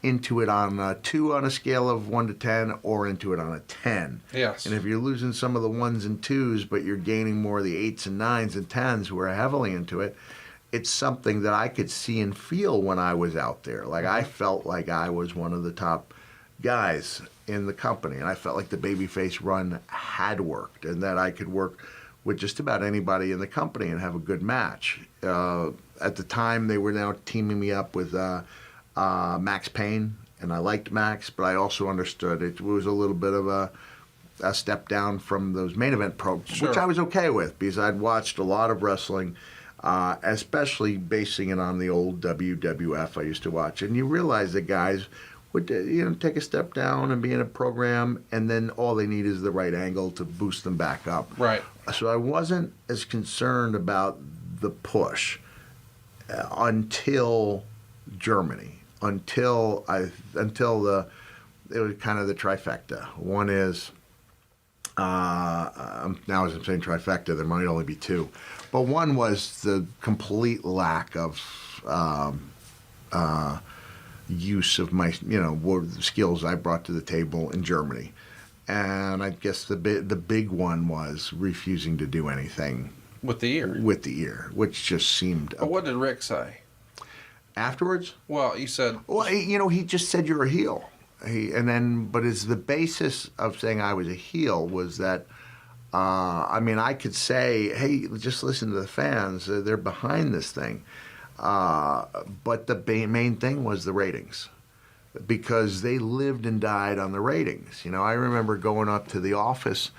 into it on a 2 on a scale of 1 to 10, or into it on a 10. Yes. And if you're losing some of the 1s and 2s, but you're gaining more of the 8s and 9s and 10s who are heavily into it, it's something that I could see and feel when I was out there. Like, I felt like I was one of the top guys in the company, and I felt like the babyface run had worked, and that I could work with just about anybody in the company and have a good match. At the time, they were now teaming me up with Max Payne, and I liked Max, but I also understood it was a little bit of a step down from those main event programs, which I was okay with, because I'd watched a lot of wrestling, especially basing it on the old WWF I used to watch. And you realize that guys would take a step down and be in a program, and then all they need is the right angle to boost them back up. Right. So I wasn't as concerned about the push until Germany, until it was kind of the trifecta. One is now as I'm saying trifecta, there might only be two, but one was the complete lack of use of my skills I brought to the table in Germany. And I guess the big one was refusing to do anything with the ear, which just seemed. But what did Rick say afterwards? Well, you said. Well, he just said you're a heel. But as the basis of saying I was a heel was that, I could say, hey, just listen to the fans; they're behind this thing. But the main thing was the ratings, because they lived and died on the ratings. I remember going up to the office,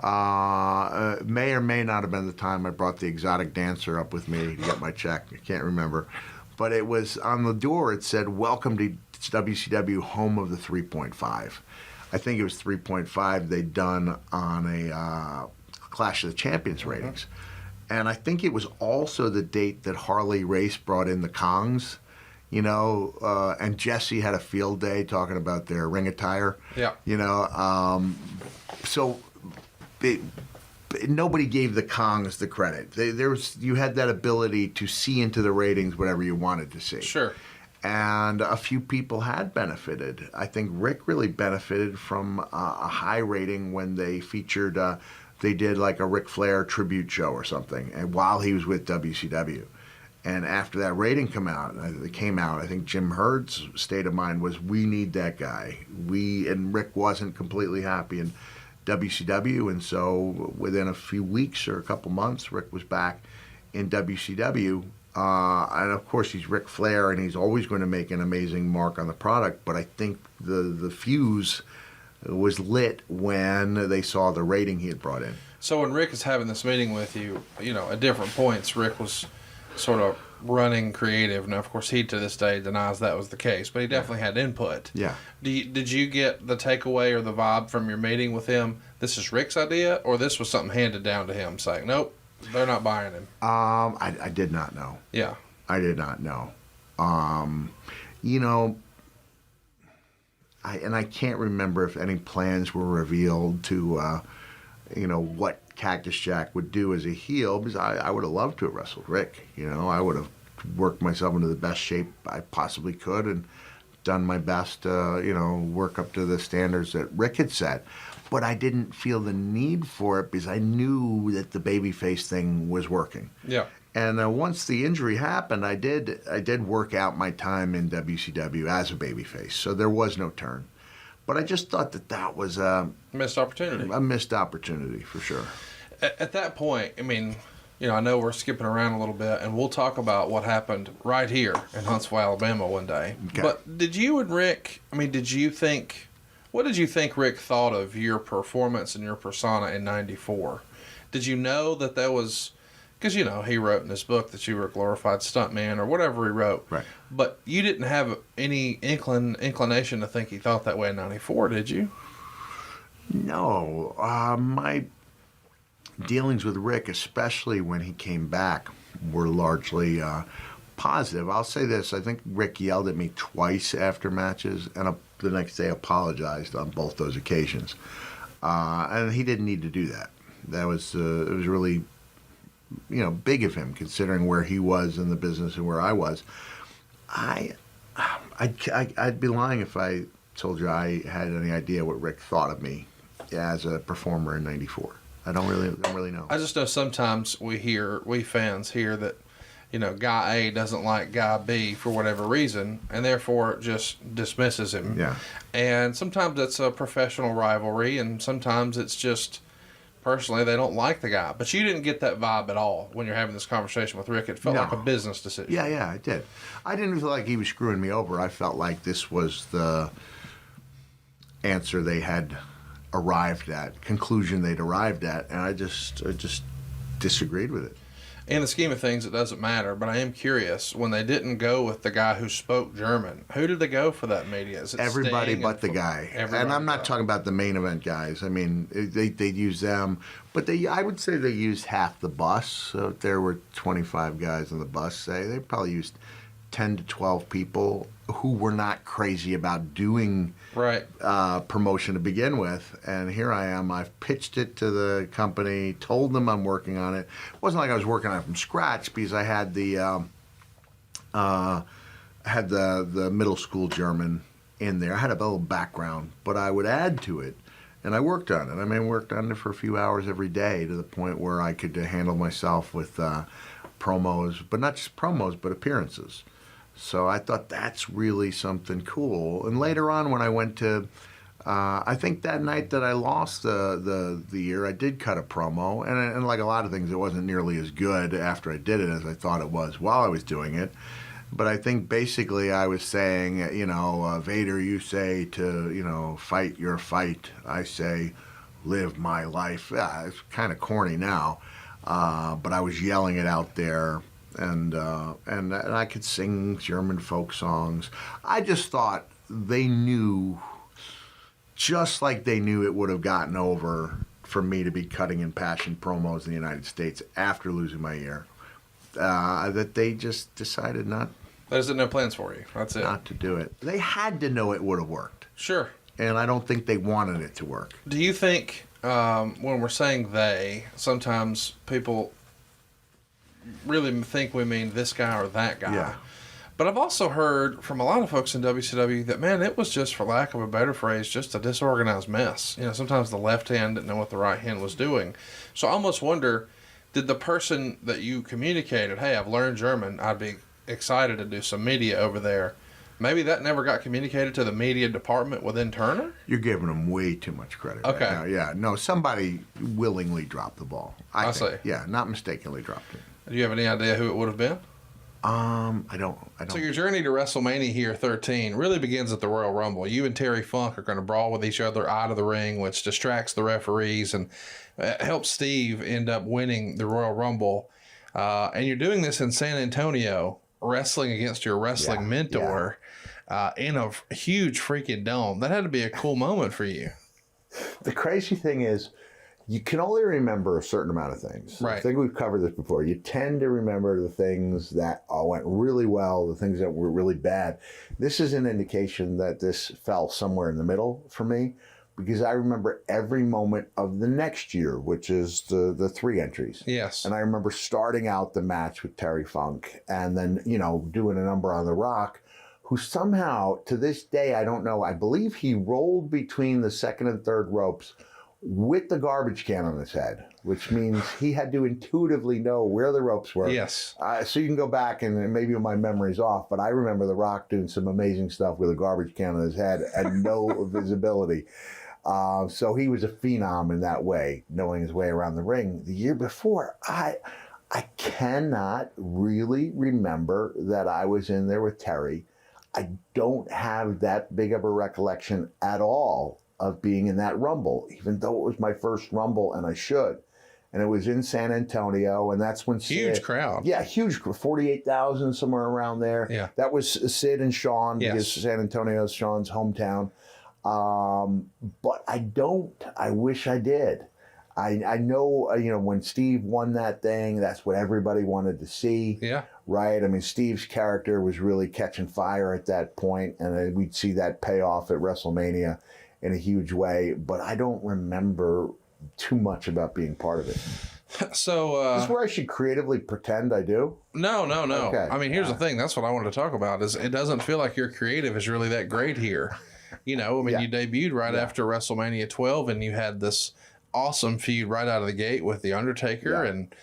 may or may not have been the time I brought the exotic dancer up with me to get my check. I can't remember. But it was on the door, it said, "Welcome to WCW, home of the 3.5. I think it was 3.5 they'd done on a Clash of the Champions ratings. And I think it was also the date that Harley Race brought in the Kongs, and Jesse had a field day talking about their ring attire. Yeah. So nobody gave the Kongs the credit. You had that ability to see into the ratings whatever you wanted to see. Sure. And a few people had benefited. I think Rick really benefited from a high rating when they featured, they did like a Ric Flair tribute show or something, and while he was with WCW. And after that rating came out, I think Jim Hurd's state of mind was, we need that guy. And Rick wasn't completely happy in WCW, and so within a few weeks or a couple months, Rick was back in WCW. And of course, he's Ric Flair, and he's always going to make an amazing mark on the product. But I think the fuse was lit when they saw the rating he had brought in. So when Rick is having this meeting with you, at different points, Rick was sort of running creative. Now, of course, he to this day denies that was the case, but he definitely had input. Yeah. Did you get the takeaway or the vibe from your meeting with him? This is Rick's idea, or this was something handed down to him, saying, "Nope, they're not buying him"? I did not know. Yeah. I did not know. I can't remember if any plans were revealed to, what Cactus Jack would do as a heel, because I would have loved to have wrestled Rick. I would have worked myself into the best shape I possibly could and done my best to, work up to the standards that Rick had set. But I didn't feel the need for it because I knew that the babyface thing was working. Yeah. And once the injury happened, I did work out my time in WCW as a babyface, so there was no turn. But I just thought that was a missed opportunity. A missed opportunity for sure. At that point, I know we're skipping around a little bit, and we'll talk about what happened right here in Huntsville, Alabama one day. Okay. But did you and Rick, what did you think Rick thought of your performance and your persona in '94? Did you know that was, because, he wrote in his book that you were a glorified stuntman or whatever he wrote. Right. But you didn't have any inclination to think he thought that way in '94, did you? No. My dealings with Rick, especially when he came back, were largely positive. I'll say this. I think Rick yelled at me twice after matches, and the next day apologized on both those occasions. And he didn't need to do that. That was it was really, big of him, considering where he was in the business and where I was. I'd be lying if I told you I had any idea what Rick thought of me as a performer in '94. I don't really know. I just know sometimes we fans hear that, guy A doesn't like guy B for whatever reason, and therefore just dismisses him. Yeah. And sometimes it's a professional rivalry, and sometimes it's just personally they don't like the guy. But you didn't get that vibe at all when you're having this conversation with Rick. It felt like a business decision. Yeah, I did. I didn't feel like he was screwing me over. I felt like this was the answer they had arrived at, conclusion they'd arrived at, and I just disagreed with it. In the scheme of things, it doesn't matter, but I am curious, when they didn't go with the guy who spoke German, who did they go for that media? Is it everybody Sting but the guy. And I'm not talking about the main event guys. They'd use them, but I would say they used half the bus. So if there were 25 guys on the bus, say, they probably used 10 to 12 people who were not crazy about doing promotion to begin with. And here I am. I've pitched it to the company, told them I'm working on it. It wasn't like I was working on it from scratch, because I had the middle school German in there. I had a little background, but I would add to it. And I worked on it. Worked on it for a few hours every day, to the point where I could handle myself with promos, but not just promos, but appearances. So I thought that's really something cool. And later on, when I went to, I think that night that I lost the year, I did cut a promo. And like a lot of things, it wasn't nearly as good after I did it as I thought it was while I was doing it. But I think basically I was saying, Vader, you say to, fight your fight. I say, live my life. Yeah, it's kind of corny now. But I was yelling it out there. And I could sing German folk songs. I just thought they knew, just like they knew it would have gotten over for me to be cutting impassioned promos in the United States after losing my ear, that they just decided not. There's no plans for you. That's it. Not to do it. They had to know it would have worked. Sure. And I don't think they wanted it to work. Do you think, when we're saying they, sometimes people really think we mean this guy or that guy. Yeah. But I've also heard from a lot of folks in WCW that, man, it was just, for lack of a better phrase, just a disorganized mess. You know, sometimes the left hand didn't know what the right hand was doing. So I almost wonder, did the person that you communicated, hey, I've learned German, I'd be excited to do some media over there, maybe that never got communicated to the media department within Turner? You're giving them way too much credit. Okay. Right now. Yeah. No, somebody willingly dropped the ball. I think. see. Yeah, not mistakenly dropped it. Do you have any idea who it would have been? I don't. So your journey to WrestleMania here 13 really begins at the Royal Rumble. You and Terry Funk are going to brawl with each other out of the ring, which distracts the referees and helps Steve end up winning the Royal Rumble. And you're doing this in San Antonio, wrestling against your wrestling mentor in a huge freaking dome. That had to be a cool moment for you. The crazy thing is, you can only remember a certain amount of things. Right. I think we've covered this before. You tend to remember the things that went really well, the things that were really bad. This is an indication that this fell somewhere in the middle for me, because I remember every moment of the next year, which is the 3 entries. Yes. And I remember starting out the match with Terry Funk and then, doing a number on The Rock, who somehow, to this day, I don't know, I believe he rolled between the second and third ropes with the garbage can on his head, which means he had to intuitively know where the ropes were. Yes. So you can go back and maybe my memory's off, but I remember The Rock doing some amazing stuff with a garbage can on his head and no visibility. So he was a phenom in that way, knowing his way around the ring. The year before, I cannot really remember that I was in there with Terry. I don't have that big of a recollection at all of being in that Rumble, even though it was my first Rumble, and I should. And it was in San Antonio, and that's when Huge crowd. Yeah, huge, 48,000, somewhere around there. Yeah. That was Sid and Sean, because Yes. San Antonio is Sean's hometown. But I wish I did. I know, when Steve won that thing, that's what everybody wanted to see. Yeah. Right? I mean, Steve's character was really catching fire at that point, and we'd see that pay off at WrestleMania in a huge way, but I don't remember too much about being part of it. So Is this where I should creatively pretend I do? No. Okay. I mean, here's the thing. That's what I wanted to talk about. Is it doesn't feel like your creative is really that great here. You debuted right after WrestleMania 12, and you had this awesome feud right out of the gate with The Undertaker, and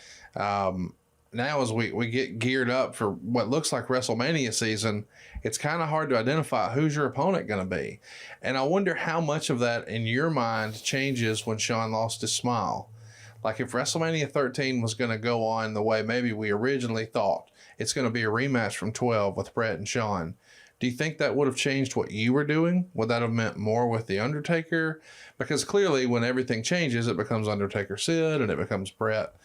now as we get geared up for what looks like WrestleMania season, it's kind of hard to identify who's your opponent going to be. And I wonder how much of that in your mind changes when Shawn lost his smile. Like if WrestleMania 13 was going to go on the way maybe we originally thought, it's going to be a rematch from 12 with Bret and Shawn. Do you think that would have changed what you were doing? Would that have meant more with The Undertaker? Because clearly when everything changes, it becomes Undertaker Sid and it becomes Bret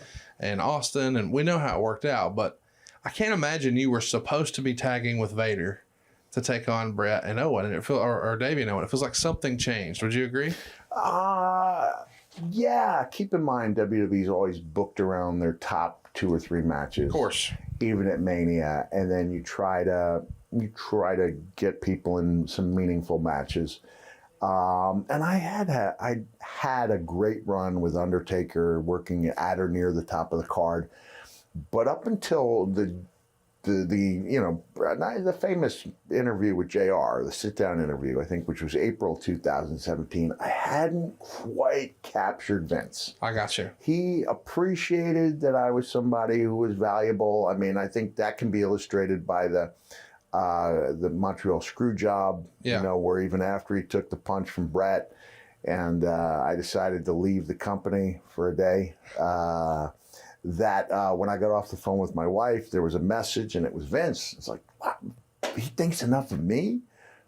and Austin, and we know how it worked out, but I can't imagine you were supposed to be tagging with Vader to take on Bret and Owen, and or Davey and Owen. It feels like something changed. Would you agree? Yeah. Keep in mind, WWE's always booked around their top 2 or 3 matches. Of course. Even at Mania, and then you try to get people in some meaningful matches. And I had a great run with Undertaker, working at or near the top of the card. But up until the famous interview with JR, the sit-down interview, I think, which was April 2017, I hadn't quite captured Vince. I got you. He appreciated that I was somebody who was valuable. I mean, I think that can be illustrated by the Montreal screw job, where even after he took the punch from Bret and I decided to leave the company for a day, when I got off the phone with my wife, there was a message and it was Vince. It's like, wow, he thinks enough of me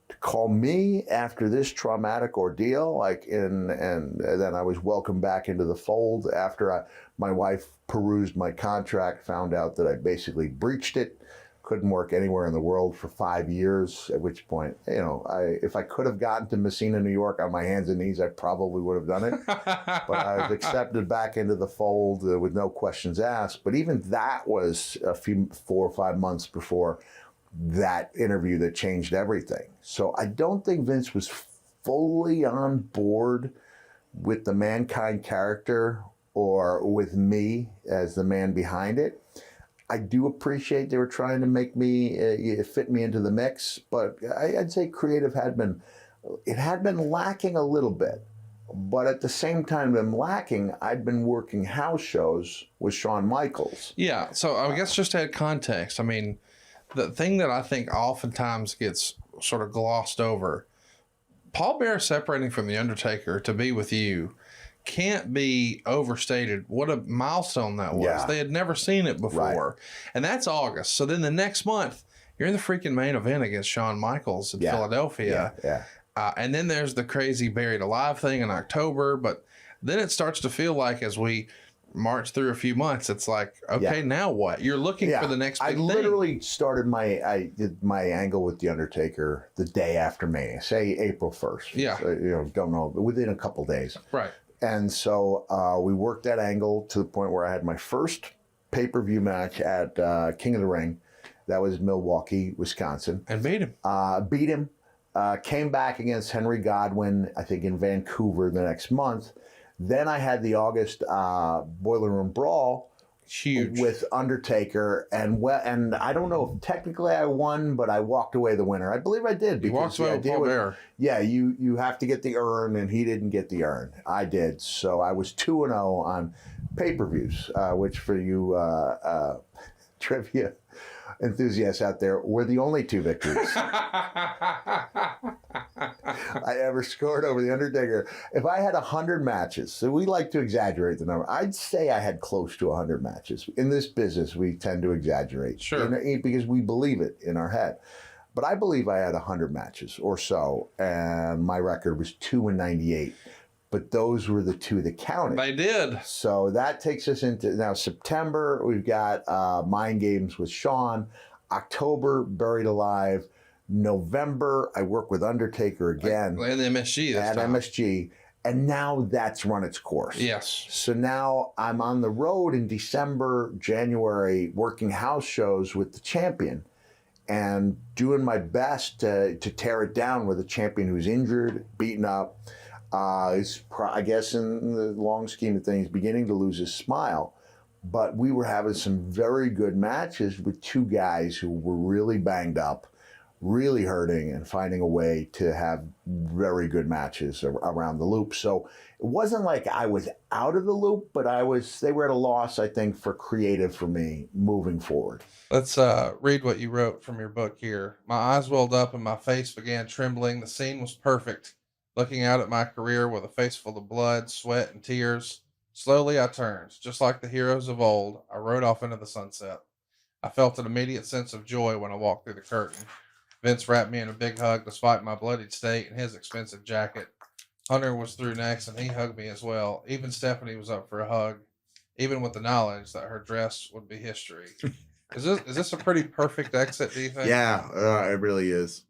to call me after this traumatic ordeal. And then I was welcomed back into the fold after my wife perused my contract, found out that I basically breached it. Couldn't work anywhere in the world for 5 years, at which point, if I could have gotten to Messina, New York on my hands and knees, I probably would have done it. But I was accepted back into the fold with no questions asked. But even that was 4 or 5 months before that interview that changed everything. So I don't think Vince was fully on board with the Mankind character or with me as the man behind it. I do appreciate they were trying to make me fit me into the mix, but I'd say creative had been lacking a little bit. But at the same time, them lacking, I'd been working house shows with Shawn Michaels. Yeah, so I guess just to add context, I mean, the thing that I think oftentimes gets sort of glossed over, Paul Bearer separating from The Undertaker to be with you can't be overstated. What a milestone that was. Yeah. They had never seen it before. Right. And that's August. So then the next month, you're in the freaking main event against Shawn Michaels in Philadelphia. Yeah. And then there's the crazy Buried Alive thing in October. But then it starts to feel like as we march through a few months, it's like, okay, now what? You're looking for the next big thing. I literally started I did my angle with The Undertaker the day after Mania, say April 1st. Yeah. So, don't know, within a couple days. Right. And so we worked that angle to the point where I had my first pay-per-view match at King of the Ring. That was Milwaukee, Wisconsin. And beat him. Beat him. Came back against Henry Godwin, I think, in Vancouver the next month. Then I had the August Boiler Room Brawl. Huge. With Undertaker. And I don't know if technically I won, but I walked away the winner. I believe I did. You walked away with Paul Bearer. Yeah, you have to get the urn, and he didn't get the urn. I did. So I was 2-0 on pay-per-views, which for you trivia enthusiasts out there were the only 2 victories I ever scored over The Undertaker. If I had 100 matches, so we like to exaggerate the number, I'd say I had close to 100 matches. In this business, we tend to exaggerate. Sure. Because we believe it in our head. But I believe I had 100 matches or so, and my record was 2-98. But those were the 2 that counted. They did. So that takes us into now September. We've got Mind Games with Shawn. October, Buried Alive. November, I work with Undertaker again. And the MSG this time. MSG. And now that's run its course. Yes. So now I'm on the road in December, January, working house shows with the champion and doing my best to tear it down with a champion who's injured, beaten up. I guess in the long scheme of things, beginning to lose his smile. But we were having some very good matches with 2 guys who were really banged up, really hurting, and finding a way to have very good matches around the loop. So it wasn't like I was out of the loop, but they were at a loss, I think, for creative for me moving forward. Let's read what you wrote from your book here. My eyes welled up and my face began trembling. The scene was perfect. Looking out at my career with a face full of blood, sweat, and tears, slowly I turned. Just like the heroes of old, I rode off into the sunset. I felt an immediate sense of joy when I walked through the curtain. Vince wrapped me in a big hug despite my bloodied state and his expensive jacket. Hunter was through next, and he hugged me as well. Even Stephanie was up for a hug, even with the knowledge that her dress would be history. Is this a pretty perfect exit, do you think? Yeah, it really is.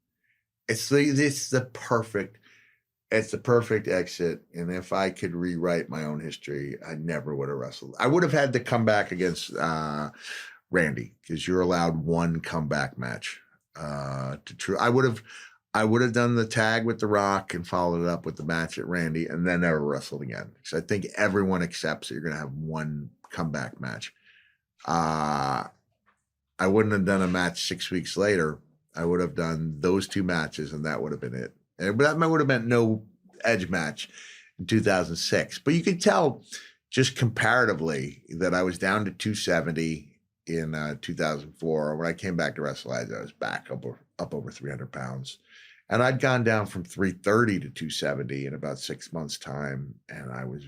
It's the perfect exit. And if I could rewrite my own history, I never would have wrestled. I would have had to come back against Randy, because you're allowed 1 comeback match. I would have done the tag with The Rock and followed it up with the match at Randy, and then never wrestled again. Because I think everyone accepts that you're going to have 1 comeback match. I wouldn't have done a match 6 weeks later. I would have done those 2 matches, and that would have been it. But that would have meant no Edge match in 2006. But you could tell just comparatively that I was down to 270 in 2004. When I came back to wrestle, I was back up over 300 pounds. And I'd gone down from 330 to 270 in about 6 months' time. And I was,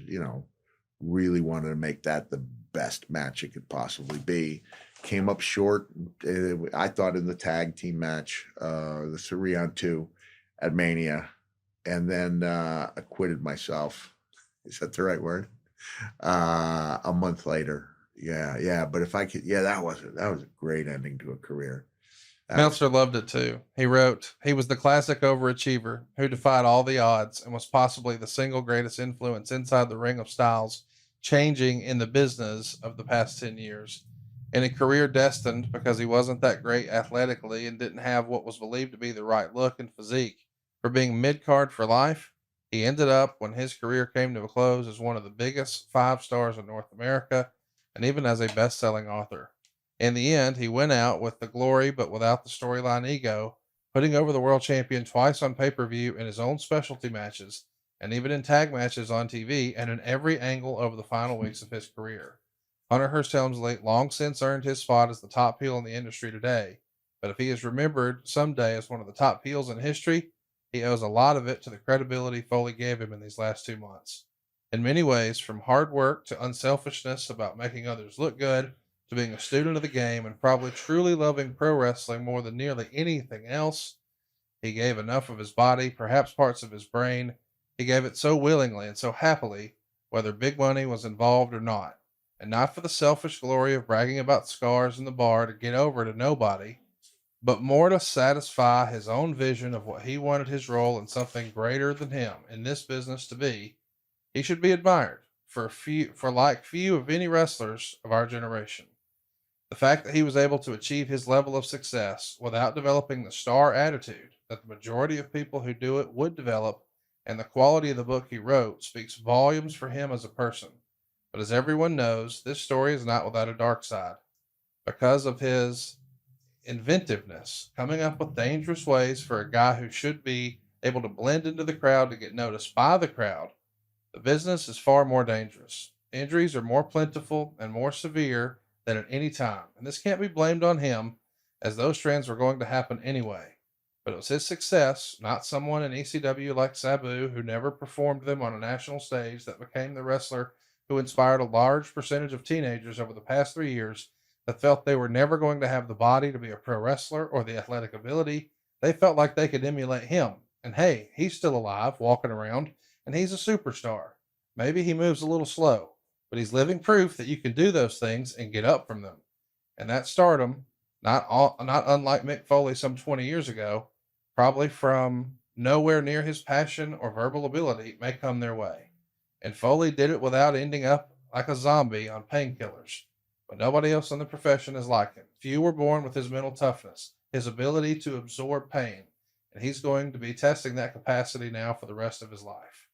really wanted to make that the best match it could possibly be. Came up short, I thought, in the tag team match, the 3-on-2 at Mania, and then acquitted myself. Is that the right word? A month later. Yeah. But if I could, that was a great ending to a career. Meltzer loved it too. He wrote, he was the classic overachiever who defied all the odds and was possibly the single greatest influence inside the ring of styles changing in the business of the past 10 years. In a career destined because he wasn't that great athletically and didn't have what was believed to be the right look and physique for being mid-card for life, He ended up, when his career came to a close, as one of the biggest 5 stars in North America and even as a best selling author. In the end, he went out with the glory but without the storyline ego, putting over the world champion twice on pay per view in his own specialty matches, and even in tag matches on TV and in every angle over the final weeks of his career. Hunter Hearst Helmsley long since earned his spot as the top heel in the industry today, but if he is remembered someday as one of the top heels in history, he owes a lot of it to the credibility Foley gave him in these last 2 months. In many ways, from hard work to unselfishness about making others look good, to being a student of the game and probably truly loving pro wrestling more than nearly anything else, he gave enough of his body, perhaps parts of his brain. He gave it so willingly and so happily, whether big money was involved or not, and not for the selfish glory of bragging about scars in the bar to get over to nobody, but more to satisfy his own vision of what he wanted his role in something greater than him in this business to be. He should be admired for like few of any wrestlers of our generation. The fact that he was able to achieve his level of success without developing the star attitude that the majority of people who do it would develop, and the quality of the book he wrote, speaks volumes for him as a person. But as everyone knows, this story is not without a dark side. Because of his inventiveness, coming up with dangerous ways for a guy who should be able to blend into the crowd to get noticed by the crowd, the business is far more dangerous. Injuries are more plentiful and more severe than at any time, and this can't be blamed on him, as those trends were going to happen anyway. But it was his success, not someone in ECW like Sabu, who never performed them on a national stage, that became the wrestler who inspired a large percentage of teenagers over the past 3 years that felt they were never going to have the body to be a pro wrestler or the athletic ability. They felt like they could emulate him. And hey, he's still alive, walking around, and he's a superstar. Maybe he moves a little slow, but he's living proof that you can do those things and get up from them. And that stardom, not unlike Mick Foley some 20 years ago, probably from nowhere near his passion or verbal ability, may come their way. And Foley did it without ending up like a zombie on painkillers. But nobody else in the profession is like him. Few were born with his mental toughness, his ability to absorb pain, and he's going to be testing that capacity now for the rest of his life.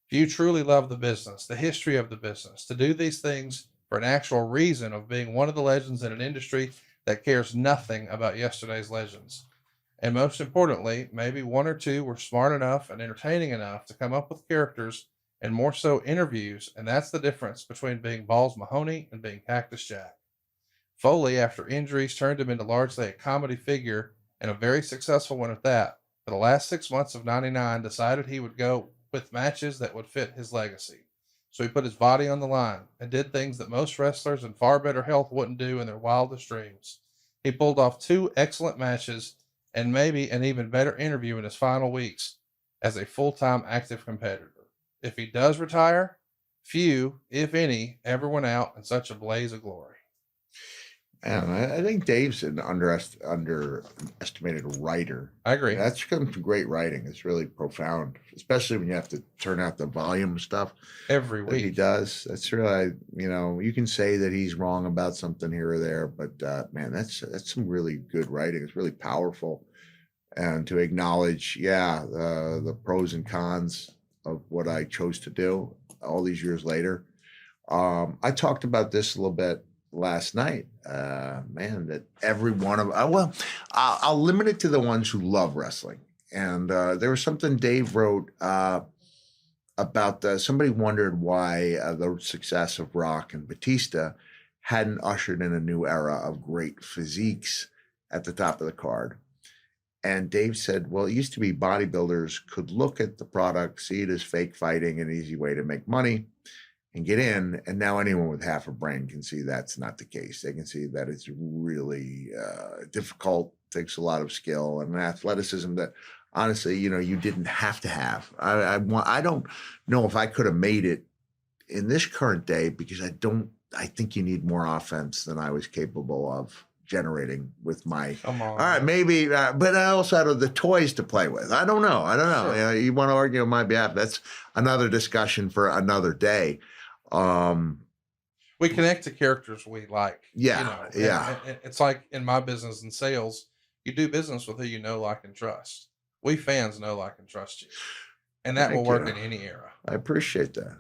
Few truly love the business, the history of the business, to do these things for an actual reason of being one of the legends in an industry that cares nothing about yesterday's legends. And most importantly, maybe one or two were smart enough and entertaining enough to come up with characters and more so interviews, and that's the difference between being Balls Mahoney and being Cactus Jack. Foley, after injuries, turned him into largely a comedy figure, and a very successful one at that. For the last 6 months of '99, decided he would go with matches that would fit his legacy. So he put his body on the line and did things that most wrestlers in far better health wouldn't do in their wildest dreams. He pulled off 2 excellent matches and maybe an even better interview in his final weeks as a full-time active competitor. If he does retire, few, if any, ever went out in such a blaze of glory. Man, I think Dave's an underestimated writer. I agree. That's come from great writing. It's really profound, especially when you have to turn out the volume stuff Every that he week. does. That's really, you can say that he's wrong about something here or there, but man, that's some really good writing. It's really powerful, and to acknowledge, the pros and cons of what I chose to do all these years later. I talked about this a little bit last night, that every one of I'll limit it to the ones who love wrestling. And there was something Dave wrote about somebody wondered why the success of Rock and Batista hadn't ushered in a new era of great physiques at the top of the card. And Dave said, well, it used to be bodybuilders could look at the product, see it as fake fighting, an easy way to make money and get in. And now anyone with half a brain can see that's not the case. They can see that it's really difficult, takes a lot of skill and athleticism that honestly, you didn't have to have. I don't know if I could have made it in this current day because I think you need more offense than I was capable of generating with my, Come on. all right, maybe, but I also had the toys to play with. I don't know. Sure. You want to argue on my behalf. That's another discussion for another day. We connect to characters we like. Yeah. And it's like in my business and sales, you do business with who you know, like, and trust. We fans know, like, and trust you. And that will Thank work you. in any era. I appreciate that.